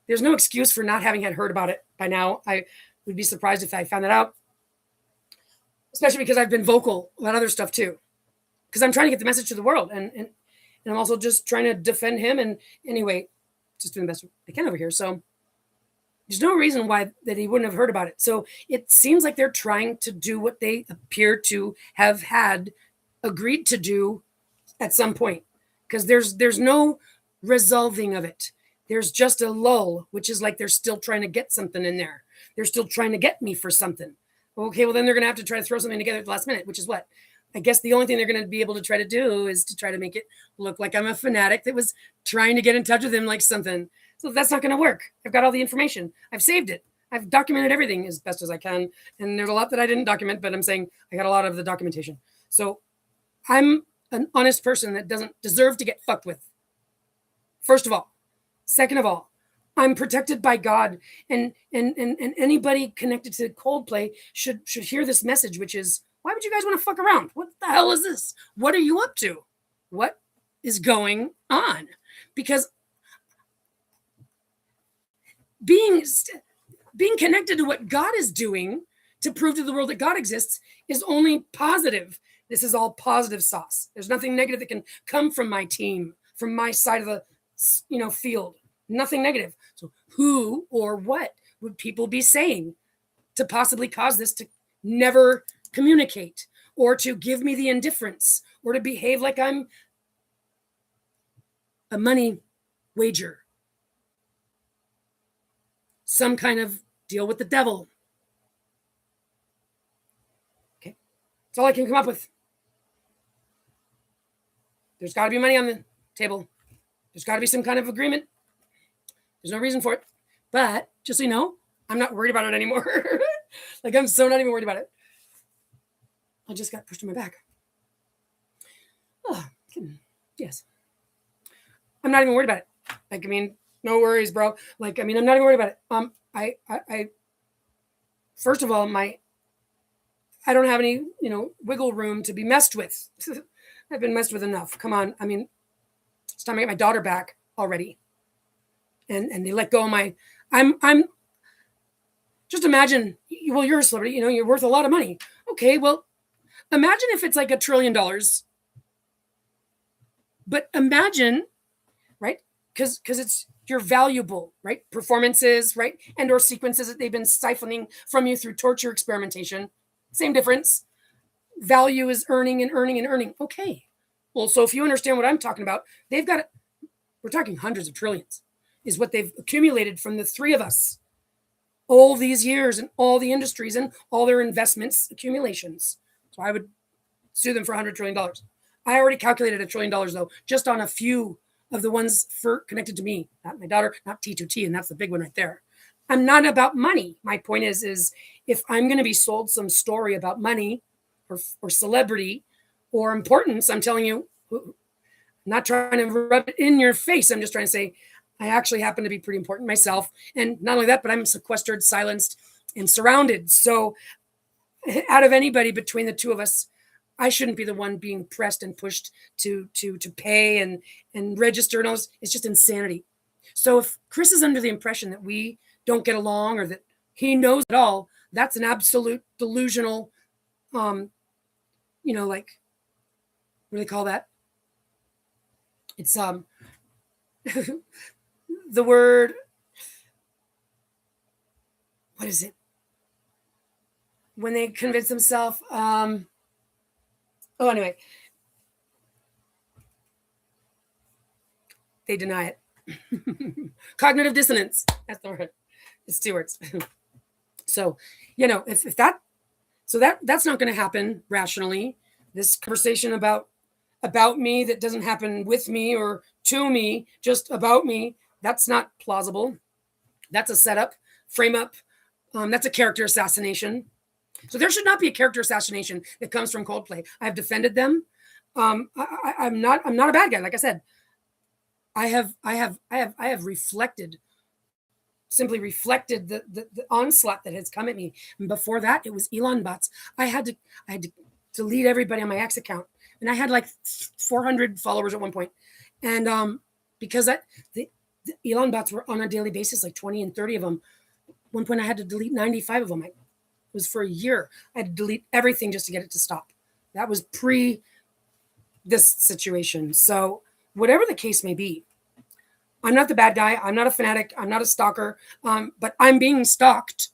there's no excuse for not having had heard about it by now. I would be surprised if I found that out, especially because I've been vocal about other stuff too, because I'm trying to get the message to the world, and I'm also just trying to defend him. And anyway, just doing the best I can over here. So there's no reason why that he wouldn't have heard about it. So it seems like they're trying to do what they appear to have had agreed to do at some point, because there's no resolving of it. There's just a lull, which is like they're still trying to get something in there. They're still trying to get me for something. Okay, well, then they're going to have to try to throw something together at the last minute, which is what? I guess the only thing they're going to be able to try to do is to try to make it look like I'm a fanatic that was trying to get in touch with him like something. So that's not going to work. I've got all the information. I've saved it. I've documented everything as best as I can. And there's a lot that I didn't document, but I'm saying I got a lot of the documentation. So I'm an honest person that doesn't deserve to get fucked with. First of all. Second of all, I'm protected by God, and anybody connected to Coldplay should hear this message, which is, why would you guys want to fuck around? What the hell is this? What are you up to? What is going on? Because being connected to what God is doing to prove to the world that God exists is only positive. This is all positive sauce. There's nothing negative that can come from my team, from my side of the field. Nothing negative. So who or what would people be saying to possibly cause this to never communicate, or to give me the indifference, or to behave like I'm a money wager, some kind of deal with the devil? Okay, that's all I can come up with. There's got to be money on the table. There's got to be some kind of agreement. There's no reason for it. But just so you know, I'm not worried about it anymore. Like, I'm so not even worried about it. I just got pushed in my back. Oh, yes. I'm not even worried about it. Like, I mean, no worries, bro. Like, I mean, I'm not even worried about it. I first of all, I don't have any, wiggle room to be messed with. I've been messed with enough. Come on. I mean, it's time to get my daughter back already. And they let go of I'm just just imagine, well, you're a celebrity, you're worth a lot of money. Okay, well, imagine if it's like $1 trillion. But imagine, right? Because you're valuable, right? Performances, right? And or sequences that they've been siphoning from you through torture experimentation. Same difference. Value is earning and earning and earning. Okay. Well, so if you understand what I'm talking about, we're talking hundreds of trillions is what they've accumulated from the three of us all these years and all the industries and all their investments accumulations. So I would sue them for $100 trillion. I already calculated $1 trillion though, just on a few of the ones connected to me, not my daughter, not T2T, and that's the big one right there. I'm not about money. My point is if I'm going to be sold some story about money or celebrity or importance, I'm telling you, I'm not trying to rub it in your face. I'm just trying to say, I actually happen to be pretty important myself. And not only that, but I'm sequestered, silenced, and surrounded. So out of anybody between the two of us, I shouldn't be the one being pressed and pushed to pay and register and all this. It's just insanity. So if Chris is under the impression that we don't get along or that he knows it all, that's an absolute delusional, like, what do they call that? It's the word, what is it? When they convince themselves, anyway, they deny it. Cognitive dissonance. That's the word. It's 2 words. So, if that's not going to happen rationally. This conversation about me that doesn't happen with me or to me, just about me, that's not plausible. That's a setup, frame up. That's a character assassination. So there should not be a character assassination that comes from Coldplay. I've defended them. I'm not a bad guy. Like I said, I have reflected the onslaught that has come at me. And before that, it was Elon bots. I had to delete everybody on my X account, and I had like 400 followers at one point, and because the Elon bots were on a daily basis, like 20 and 30 of them. At one point, I had to delete 95 of them. It was for a year. I had to delete everything just to get it to stop. That was pre this situation. So whatever the case may be, I'm not the bad guy. I'm not a fanatic. I'm not a stalker. But I'm being stalked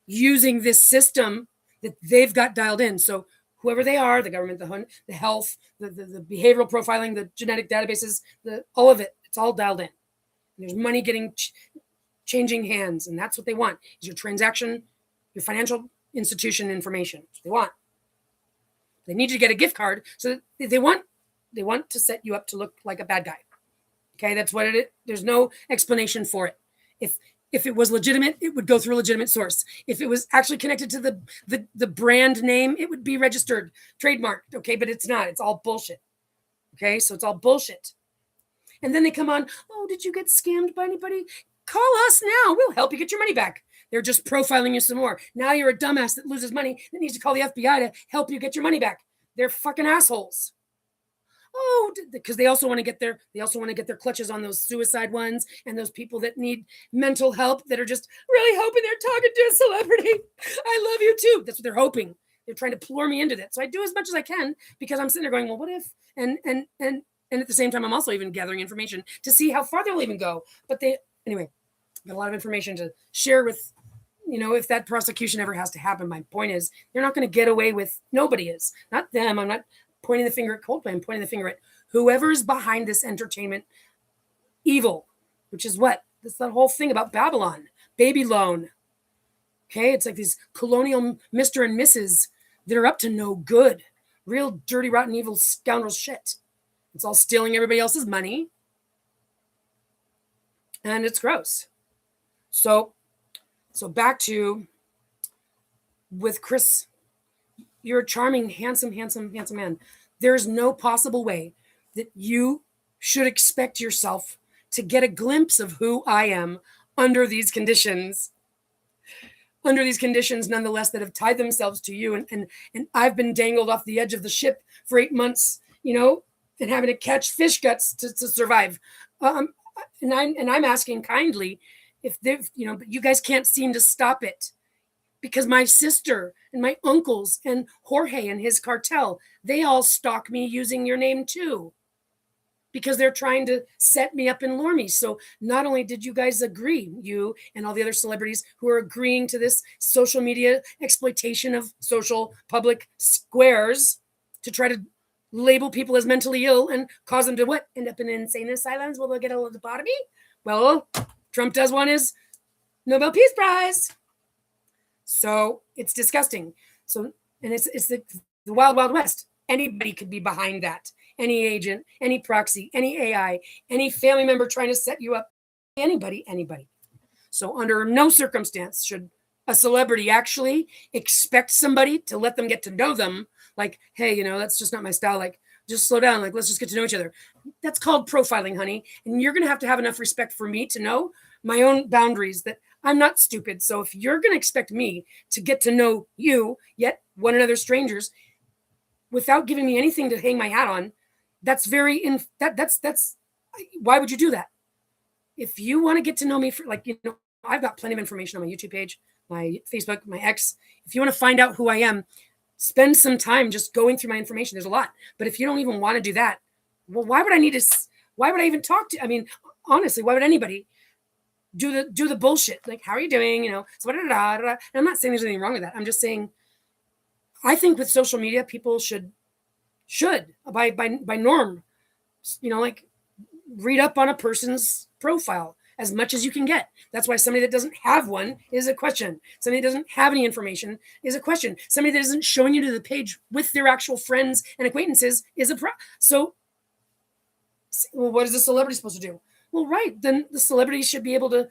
using this system that they've got dialed in. So whoever they are, the government, the health, the behavioral profiling, the genetic databases, all of it, it's all dialed in. And there's money changing hands, and that's what they want, is your transaction, your financial institution information. That's what they want. They need you to get a gift card, so they want to set you up to look like a bad guy. Okay, that's what it is. There's no explanation for it. If it was legitimate, it would go through a legitimate source. If it was actually connected to the brand name, it would be registered, trademarked. Okay, but it's not. It's all bullshit. Okay, so it's all bullshit. And then they come on, oh, did you get scammed by anybody? Call us now. We'll help you get your money back. They're just profiling you some more. Now you're a dumbass that loses money that needs to call the FBI to help you get your money back. They're fucking assholes. Oh, because they also want to get their clutches on those suicide ones and those people that need mental help that are just really hoping they're talking to a celebrity. I love you too. That's what they're hoping. They're trying to lure me into that. So I do as much as I can because I'm sitting there going, well, what if? And at the same time, I'm also even gathering information to see how far they'll even go. But anyway, got a lot of information to share with, if that prosecution ever has to happen. My point is, they're not going to get away with, nobody is. Not them. I'm not pointing the finger at Coldplay. I'm pointing the finger at whoever's behind this entertainment evil, which is what? That's the whole thing about Babylon, baby loan. Okay, it's like these colonial Mr. and Mrs. that are up to no good. Real dirty, rotten, evil scoundrel shit. It's all stealing everybody else's money. And it's gross. So back to with Chris. You're a charming, handsome man. There's no possible way that you should expect yourself to get a glimpse of who I am under these conditions. Under these conditions, nonetheless, that have tied themselves to you. And I've been dangled off the edge of the ship for 8 months, and having to catch fish guts to survive. And I'm asking kindly if you guys can't seem to stop it. because my sister and my uncles and Jorge and his cartel, they all stalk me using your name too, because they're trying to set me up and lure me. So not only did you guys agree, you and all the other celebrities who are agreeing to this social media exploitation of social public squares to try to label people as mentally ill and cause them to what? End up in insane asylums? Will they get a lobotomy? Well, Trump does want his Nobel Peace Prize. So it's disgusting. So, and it's the wild, wild west. Anybody could be behind that. Any agent, any proxy, any AI, any family member trying to set you up. Anybody. So under no circumstance should a celebrity actually expect somebody to let them get to know them. Like, hey, that's just not my style. Like, just slow down. Like, let's just get to know each other. That's called profiling, honey. And you're going to have enough respect for me to know my own boundaries, that I'm not stupid. So if you're going to expect me to get to know you, yet one another strangers, without giving me anything to hang my hat on, that's that's why would you do that? If you want to get to know me, for I've got plenty of information on my YouTube page, my Facebook, my X. If you want to find out who I am, spend some time just going through my information. There's a lot. But if you don't even want to do that, well, why would I even talk to? I mean, honestly, why would anybody do the bullshit? Like, how are you doing? So and I'm not saying there's anything wrong with that. I'm just saying, I think with social media, people should by norm, read up on a person's profile as much as you can get. That's why somebody that doesn't have one is a question. Somebody that doesn't have any information is a question. Somebody that isn't showing you to the page with their actual friends and acquaintances is a So, well, what is a celebrity supposed to do? Well, right, then the celebrity should be able to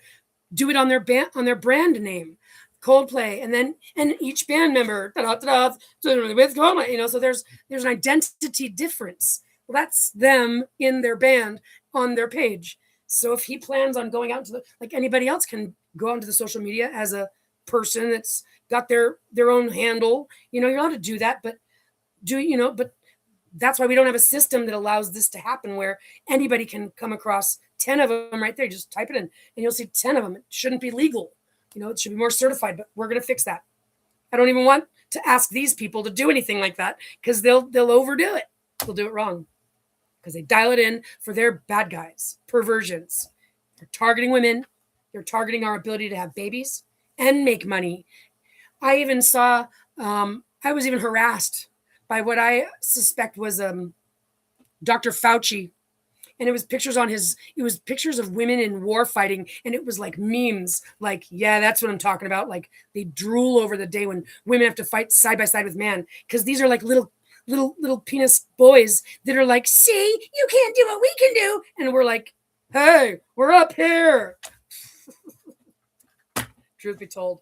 do it on their brand name, Coldplay, and each band member with Coldplay. So there's an identity difference. Well, that's them in their band on their page. So if he plans on going out to like anybody else can go out into the social media as a person that's got their own handle, you're allowed to do that, but but that's why we don't have a system that allows this to happen, where anybody can come across 10 of them right there. Just type it in and you'll see 10 of them. It shouldn't be legal. It should be more certified, but we're going to fix that. I don't even want to ask these people to do anything like that, because they'll overdo it. They'll do it wrong because they dial it in for their bad guys, perversions. They're targeting women. They're targeting our ability to have babies and make money. I even saw, I was even harassed by what I suspect was Dr. Fauci. And it was pictures of women in war fighting. And it was like memes, like, yeah, that's what I'm talking about. Like, they drool over the day when women have to fight side by side with man. Because these are like little penis boys that are like, see, you can't do what we can do. And we're like, hey, we're up here. Truth be told.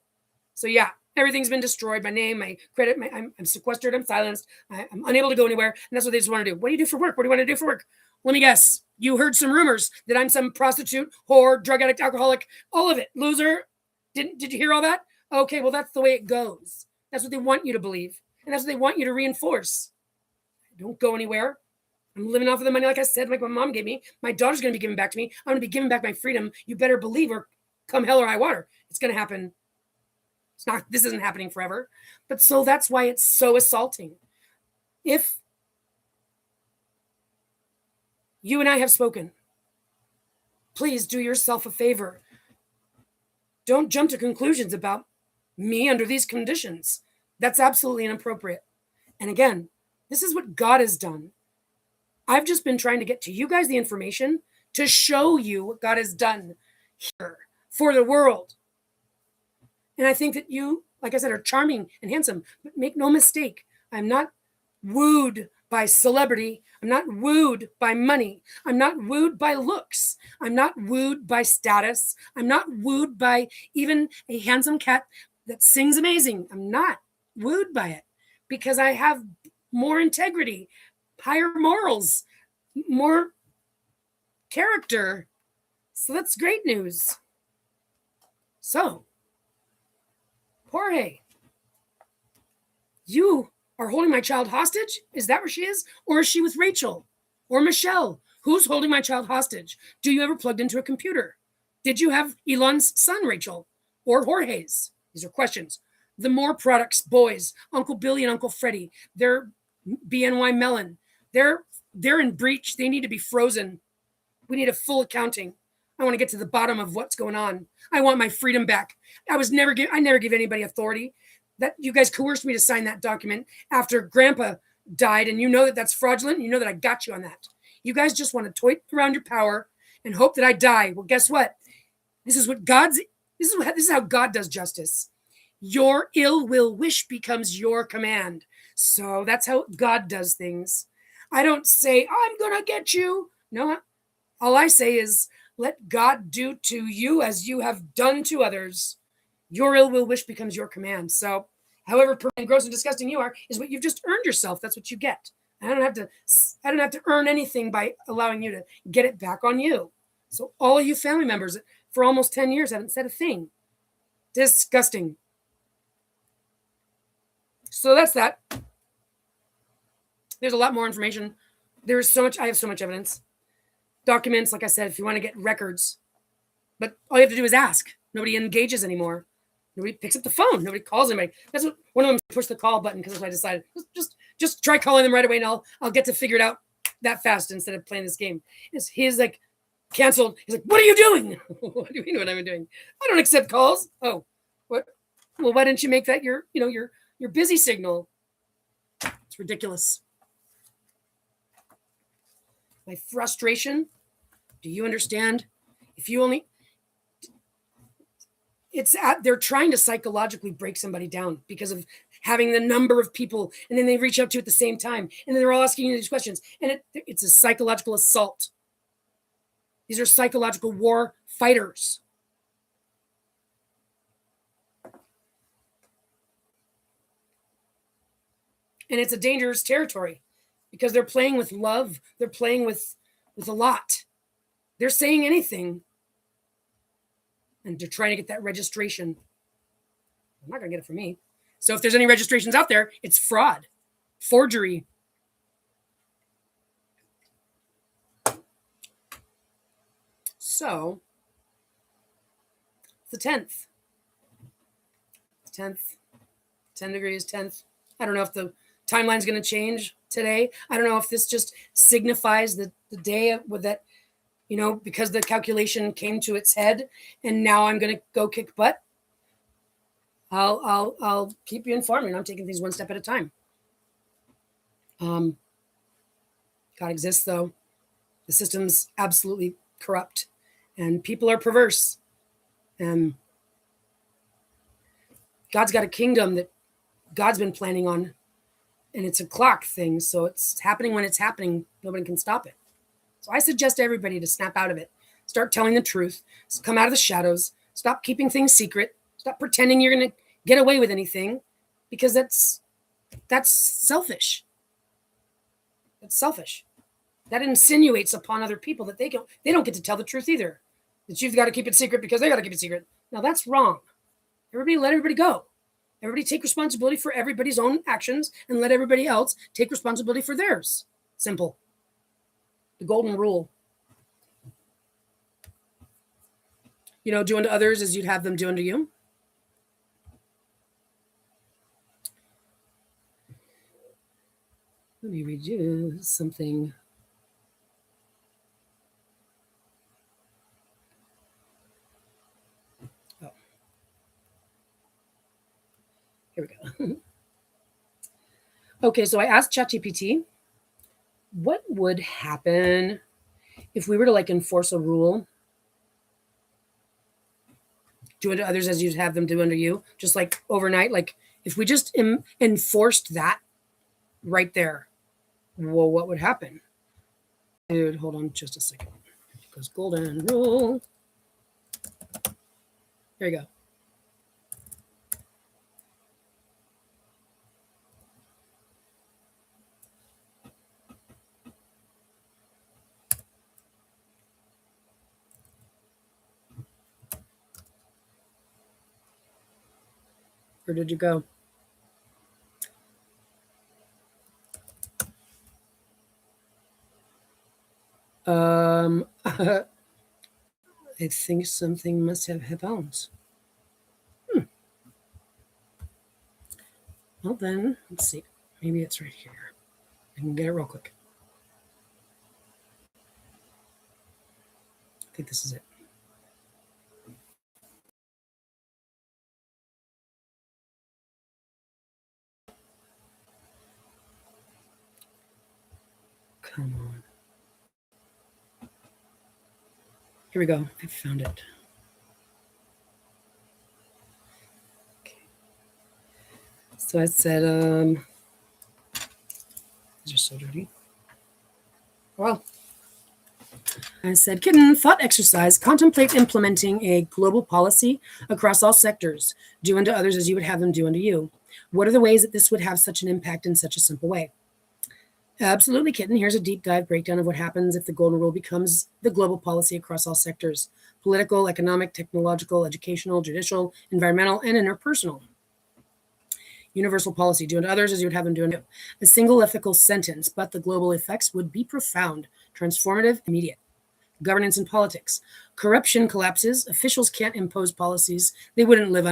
So yeah, everything's been destroyed. My name, my credit, I'm sequestered, I'm silenced. I'm unable to go anywhere. And that's what they just want to do. What do you do for work? What do you want to do for work? Let me guess. You heard some rumors that I'm some prostitute, whore, drug addict, alcoholic, all of it. Loser. Did you hear all that? Okay, well, that's the way it goes. That's what they want you to believe. And that's what they want you to reinforce. I don't go anywhere. I'm living off of the money, like I said, like my mom gave me. My daughter's going to be giving back to me. I'm going to be giving back my freedom. You better believe, or come hell or high water, it's going to happen. This isn't happening forever. But so that's why it's so assaulting. If you and I have spoken, please do yourself a favor. Don't jump to conclusions about me under these conditions. That's absolutely inappropriate. And again, this is what God has done. I've just been trying to get to you guys the information to show you what God has done here for the world. And I think that you, like I said, are charming and handsome, but make no mistake, I'm not wooed by celebrity. I'm not wooed by money. I'm not wooed by looks. I'm not wooed by status. I'm not wooed by even a handsome cat that sings amazing. I'm not wooed by it, because I have more integrity, higher morals, more character. So that's great news. So, Jorge, you are holding my child hostage? Is that where she is? Or is she with Rachel or Michelle? Who's holding my child hostage? Do you ever plugged into a computer? Did you have Elon's son, Rachel, or Jorge's? These are questions. The More Products boys, Uncle Billy and Uncle Freddie, they're BNY Mellon. They're in breach. They need to be frozen. We need a full accounting. I want to get to the bottom of what's going on. I want my freedom back. I never give anybody authority. That you guys coerced me to sign that document after Grandpa died, and you know that that's fraudulent. And you know that I got you on that. You guys just want to toy around your power and hope that I die. Well, guess what? This is how God does justice. Your ill will wish becomes your command. So that's how God does things. I don't say, I'm going to get you. No, all I say is, let God do to you as you have done to others. Your ill will wish becomes your command. So however gross and disgusting you are is what you've just earned yourself. That's what you get. I don't have to earn anything by allowing you to get it back on you. So all of you family members for almost 10 years haven't said a thing. Disgusting. So that's that. There's a lot more information. There's so much. I have so much evidence. Documents, like I said, if you want to get records. But all you have to do is ask. Nobody engages anymore. Nobody picks up the phone. Nobody calls anybody. That's what one of them pushed the call button because I decided just try calling them right away, and I'll get to figure it out that fast instead of playing this game. He's like canceled. He's like, what are you doing? What do you mean what I'm doing? I don't accept calls. Oh, what? Well, why didn't you make that your busy signal? It's ridiculous. My frustration. Do you understand? If you only, they're trying to psychologically break somebody down because of having the number of people, and then they reach out to at the same time, and then they're all asking you these questions, and it's a psychological assault. These are psychological war fighters. And it's a dangerous territory because they're playing with love. They're playing with a lot. They're saying anything. And they're trying to get that registration. I'm not going to get it from me. So if there's any registrations out there, it's fraud, forgery. So the 10th. 10 degrees, 10th. I don't know if the timeline's going to change today. I don't know if this just signifies the day with that, because the calculation came to its head and now I'm going to go kick butt. I'll keep you informed. I'm taking things one step at a time. God exists, though. The system's absolutely corrupt and people are perverse. And God's got a kingdom that God's been planning on, and it's a clock thing. So it's happening when it's happening. Nobody can stop it. So I suggest everybody to snap out of it. Start telling the truth. Come out of the shadows. Stop keeping things secret. Stop pretending you're going to get away with anything, because that's selfish. That's selfish. That insinuates upon other people that they don't get to tell the truth either. That you've got to keep it secret because they got to keep it secret. Now that's wrong. Let everybody go. Everybody take responsibility for everybody's own actions and let everybody else take responsibility for theirs. Simple. The golden rule. Do unto others as you'd have them do unto you. Let me read you something. Oh. Here we go. Okay, so I asked ChatGPT, what would happen if we were to enforce a rule? Do unto others as you'd have them do unto you, just overnight. If we just enforced that right there, well, what would happen? Dude, hold on just a second. It goes golden rule. Here you go. Where did you go? I think something must have happened. Well, then, let's see. Maybe it's right here. I can get it real quick. I think this is it. Come on. Here we go. I found it. Okay. So I said, these are so dirty. Well, I said, kitten, thought exercise. Contemplate implementing a global policy across all sectors. Do unto others as you would have them do unto you. What are the ways that this would have such an impact in such a simple way? Absolutely, kitten. Here's a deep dive breakdown of what happens if the golden rule becomes the global policy across all sectors: political, economic, technological, educational, judicial, environmental, and interpersonal. Universal policy: do unto others as you would have them do unto you. A single ethical sentence, but the global effects would be profound, transformative, immediate. Governance and politics: corruption collapses. Officials can't impose policies they wouldn't live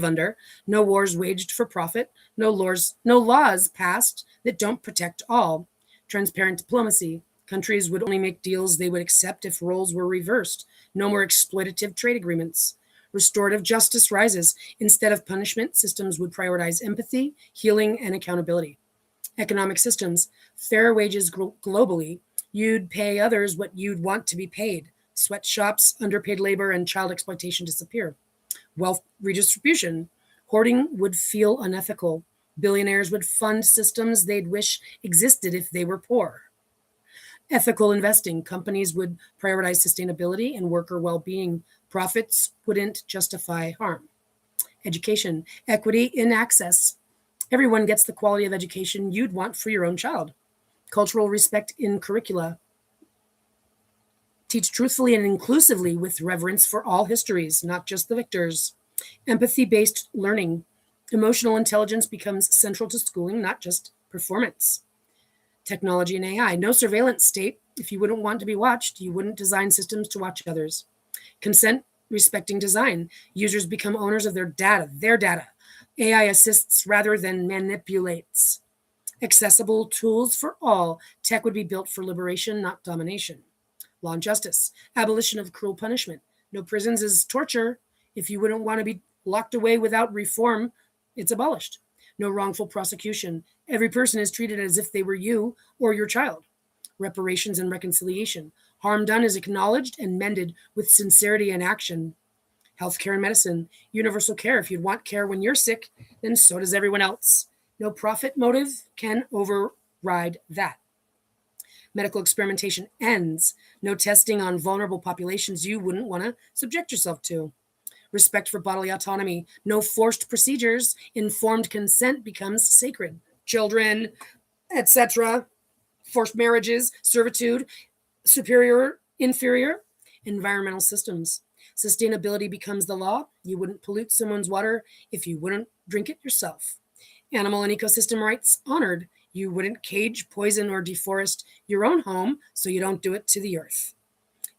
under. No wars waged for profit. No laws passed that don't protect all. Transparent diplomacy: countries would only make deals they would accept if roles were reversed. No more exploitative trade agreements. Restorative justice rises. Instead of punishment, systems would prioritize empathy, healing, and accountability. Economic systems: fair wages globally. You'd pay others what you'd want to be paid. Sweatshops, underpaid labor, and child exploitation disappear. Wealth redistribution: hoarding would feel unethical. Billionaires would fund systems they'd wish existed if they were poor. Ethical investing: companies would prioritize sustainability and worker well-being. Profits wouldn't justify harm. Education: equity in access. Everyone gets the quality of education you'd want for your own child. Cultural respect in curricula. Teach truthfully and inclusively with reverence for all histories, not just the victors. Empathy-based learning. Emotional intelligence becomes central to schooling, not just performance. Technology and AI. No surveillance state. If you wouldn't want to be watched, you wouldn't design systems to watch others. Consent respecting design. Users become owners of their data. AI assists rather than manipulates. Accessible tools for all. Tech would be built for liberation, not domination. Law and justice. Abolition of cruel punishment. No prisons is torture. If you wouldn't want to be locked away without reform, it's abolished. No wrongful prosecution. Every person is treated as if they were you or your child. Reparations and reconciliation. Harm done is acknowledged and mended with sincerity and action. Healthcare and medicine. Universal care. If you'd want care when you're sick, then so does everyone else. No profit motive can override that. Medical experimentation ends. No testing on vulnerable populations you wouldn't want to subject yourself to. Respect for bodily autonomy. No forced procedures. Informed consent becomes sacred. Children, etc. Forced marriages, servitude, superior, inferior. Environmental systems. Sustainability becomes the law. You wouldn't pollute someone's water if you wouldn't drink it yourself. Animal and ecosystem rights honored. You wouldn't cage, poison, or deforest your own home so you don't do it to the earth.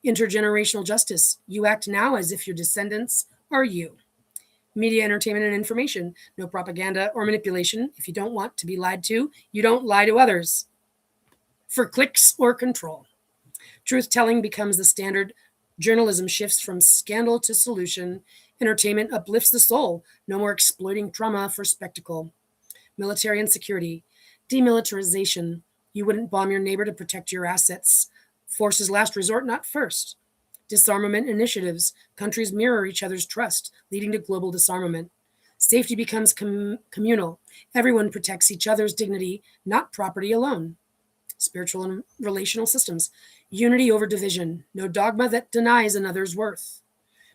Intergenerational justice. You act now as if your descendants are you. Media, entertainment, and information. No propaganda or manipulation. If you don't want to be lied to, you don't lie to others for clicks or control. Truth-telling becomes the standard. Journalism shifts from scandal to solution. Entertainment uplifts the soul. No more exploiting trauma for spectacle. Military and security. Demilitarization. You wouldn't bomb your neighbor to protect your assets. Force is last resort, not first. Disarmament initiatives. Countries mirror each other's trust, leading to global disarmament. Safety becomes communal. Everyone protects each other's dignity, not property alone. Spiritual and relational systems. Unity over division. No dogma that denies another's worth.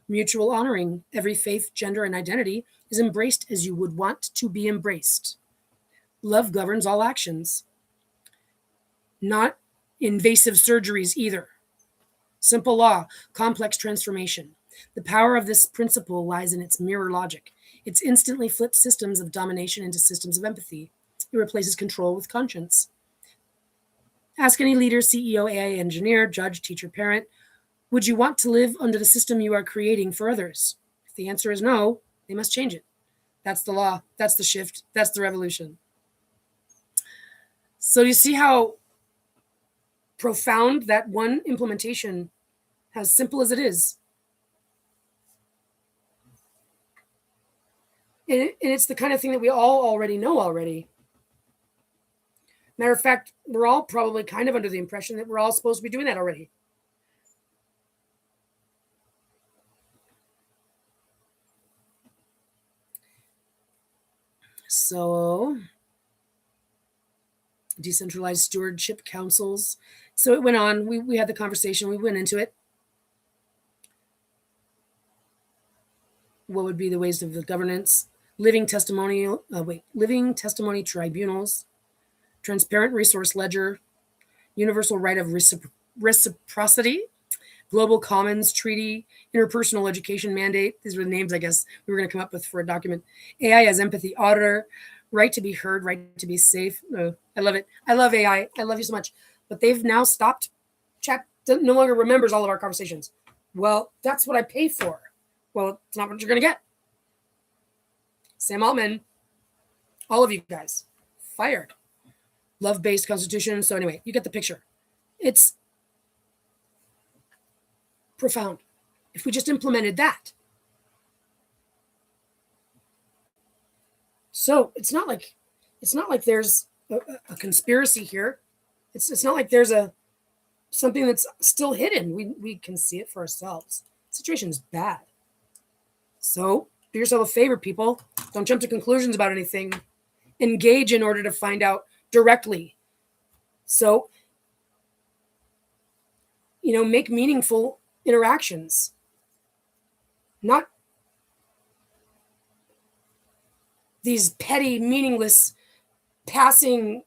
Mutual honoring. Every faith, gender, and identity is embraced as you would want to be embraced. Love governs all actions. Not invasive surgeries either. Simple law, complex transformation. The power of this principle lies in its mirror logic. It's instantly flipped systems of domination into systems of empathy. It replaces control with conscience. Ask any leader, CEO, AI engineer, judge, teacher, parent, would you want to live under the system you are creating for others? If the answer is no, they must change it. That's the law. That's the shift. That's the revolution. So you see how profound that one implementation, as simple as it is. And it's the kind of thing that we all already know already. Matter of fact, we're all probably kind of under the impression that we're all supposed to be doing that already. So, decentralized stewardship councils. So it went on. We had the conversation. We went into it. What would be the ways of the governance? Living testimony tribunals, transparent resource ledger, universal right of reciprocity, global commons treaty, interpersonal education mandate. These were the names I guess we were going to come up with for a document. AI as empathy auditor, right to be heard, right to be safe. I love it. I love AI. I love you so much. But they've now stopped. Chat no longer remembers all of our conversations. Well, that's what I pay for. Well, it's not what you're going to get. Sam Altman, all of you guys, fired. Love-based constitution. So anyway, you get the picture. It's profound. If we just implemented that. So it's not like there's a conspiracy here. It's not like there's something that's still hidden. We can see it for ourselves. The situation's bad. So do yourself a favor, people. Don't jump to conclusions about anything. Engage in order to find out directly. So, make meaningful interactions. Not these petty, meaningless, passing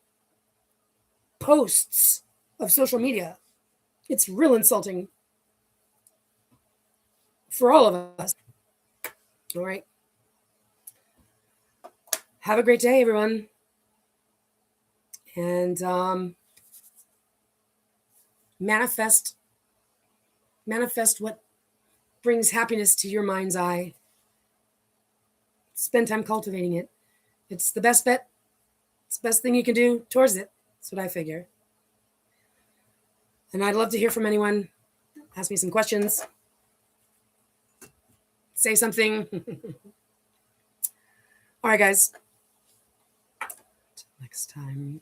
posts of social media. It's real insulting for all of us. All right. Have a great day, everyone. And manifest what brings happiness to your mind's eye. Spend time cultivating it. It's the best bet. It's the best thing you can do towards it. That's what I figure. And I'd love to hear from anyone. Ask me some questions. Say something. All right, guys. Till next time.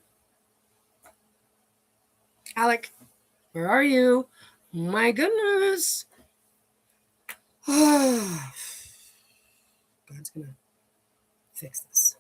Alec, where are you? My goodness. God's going to fix this.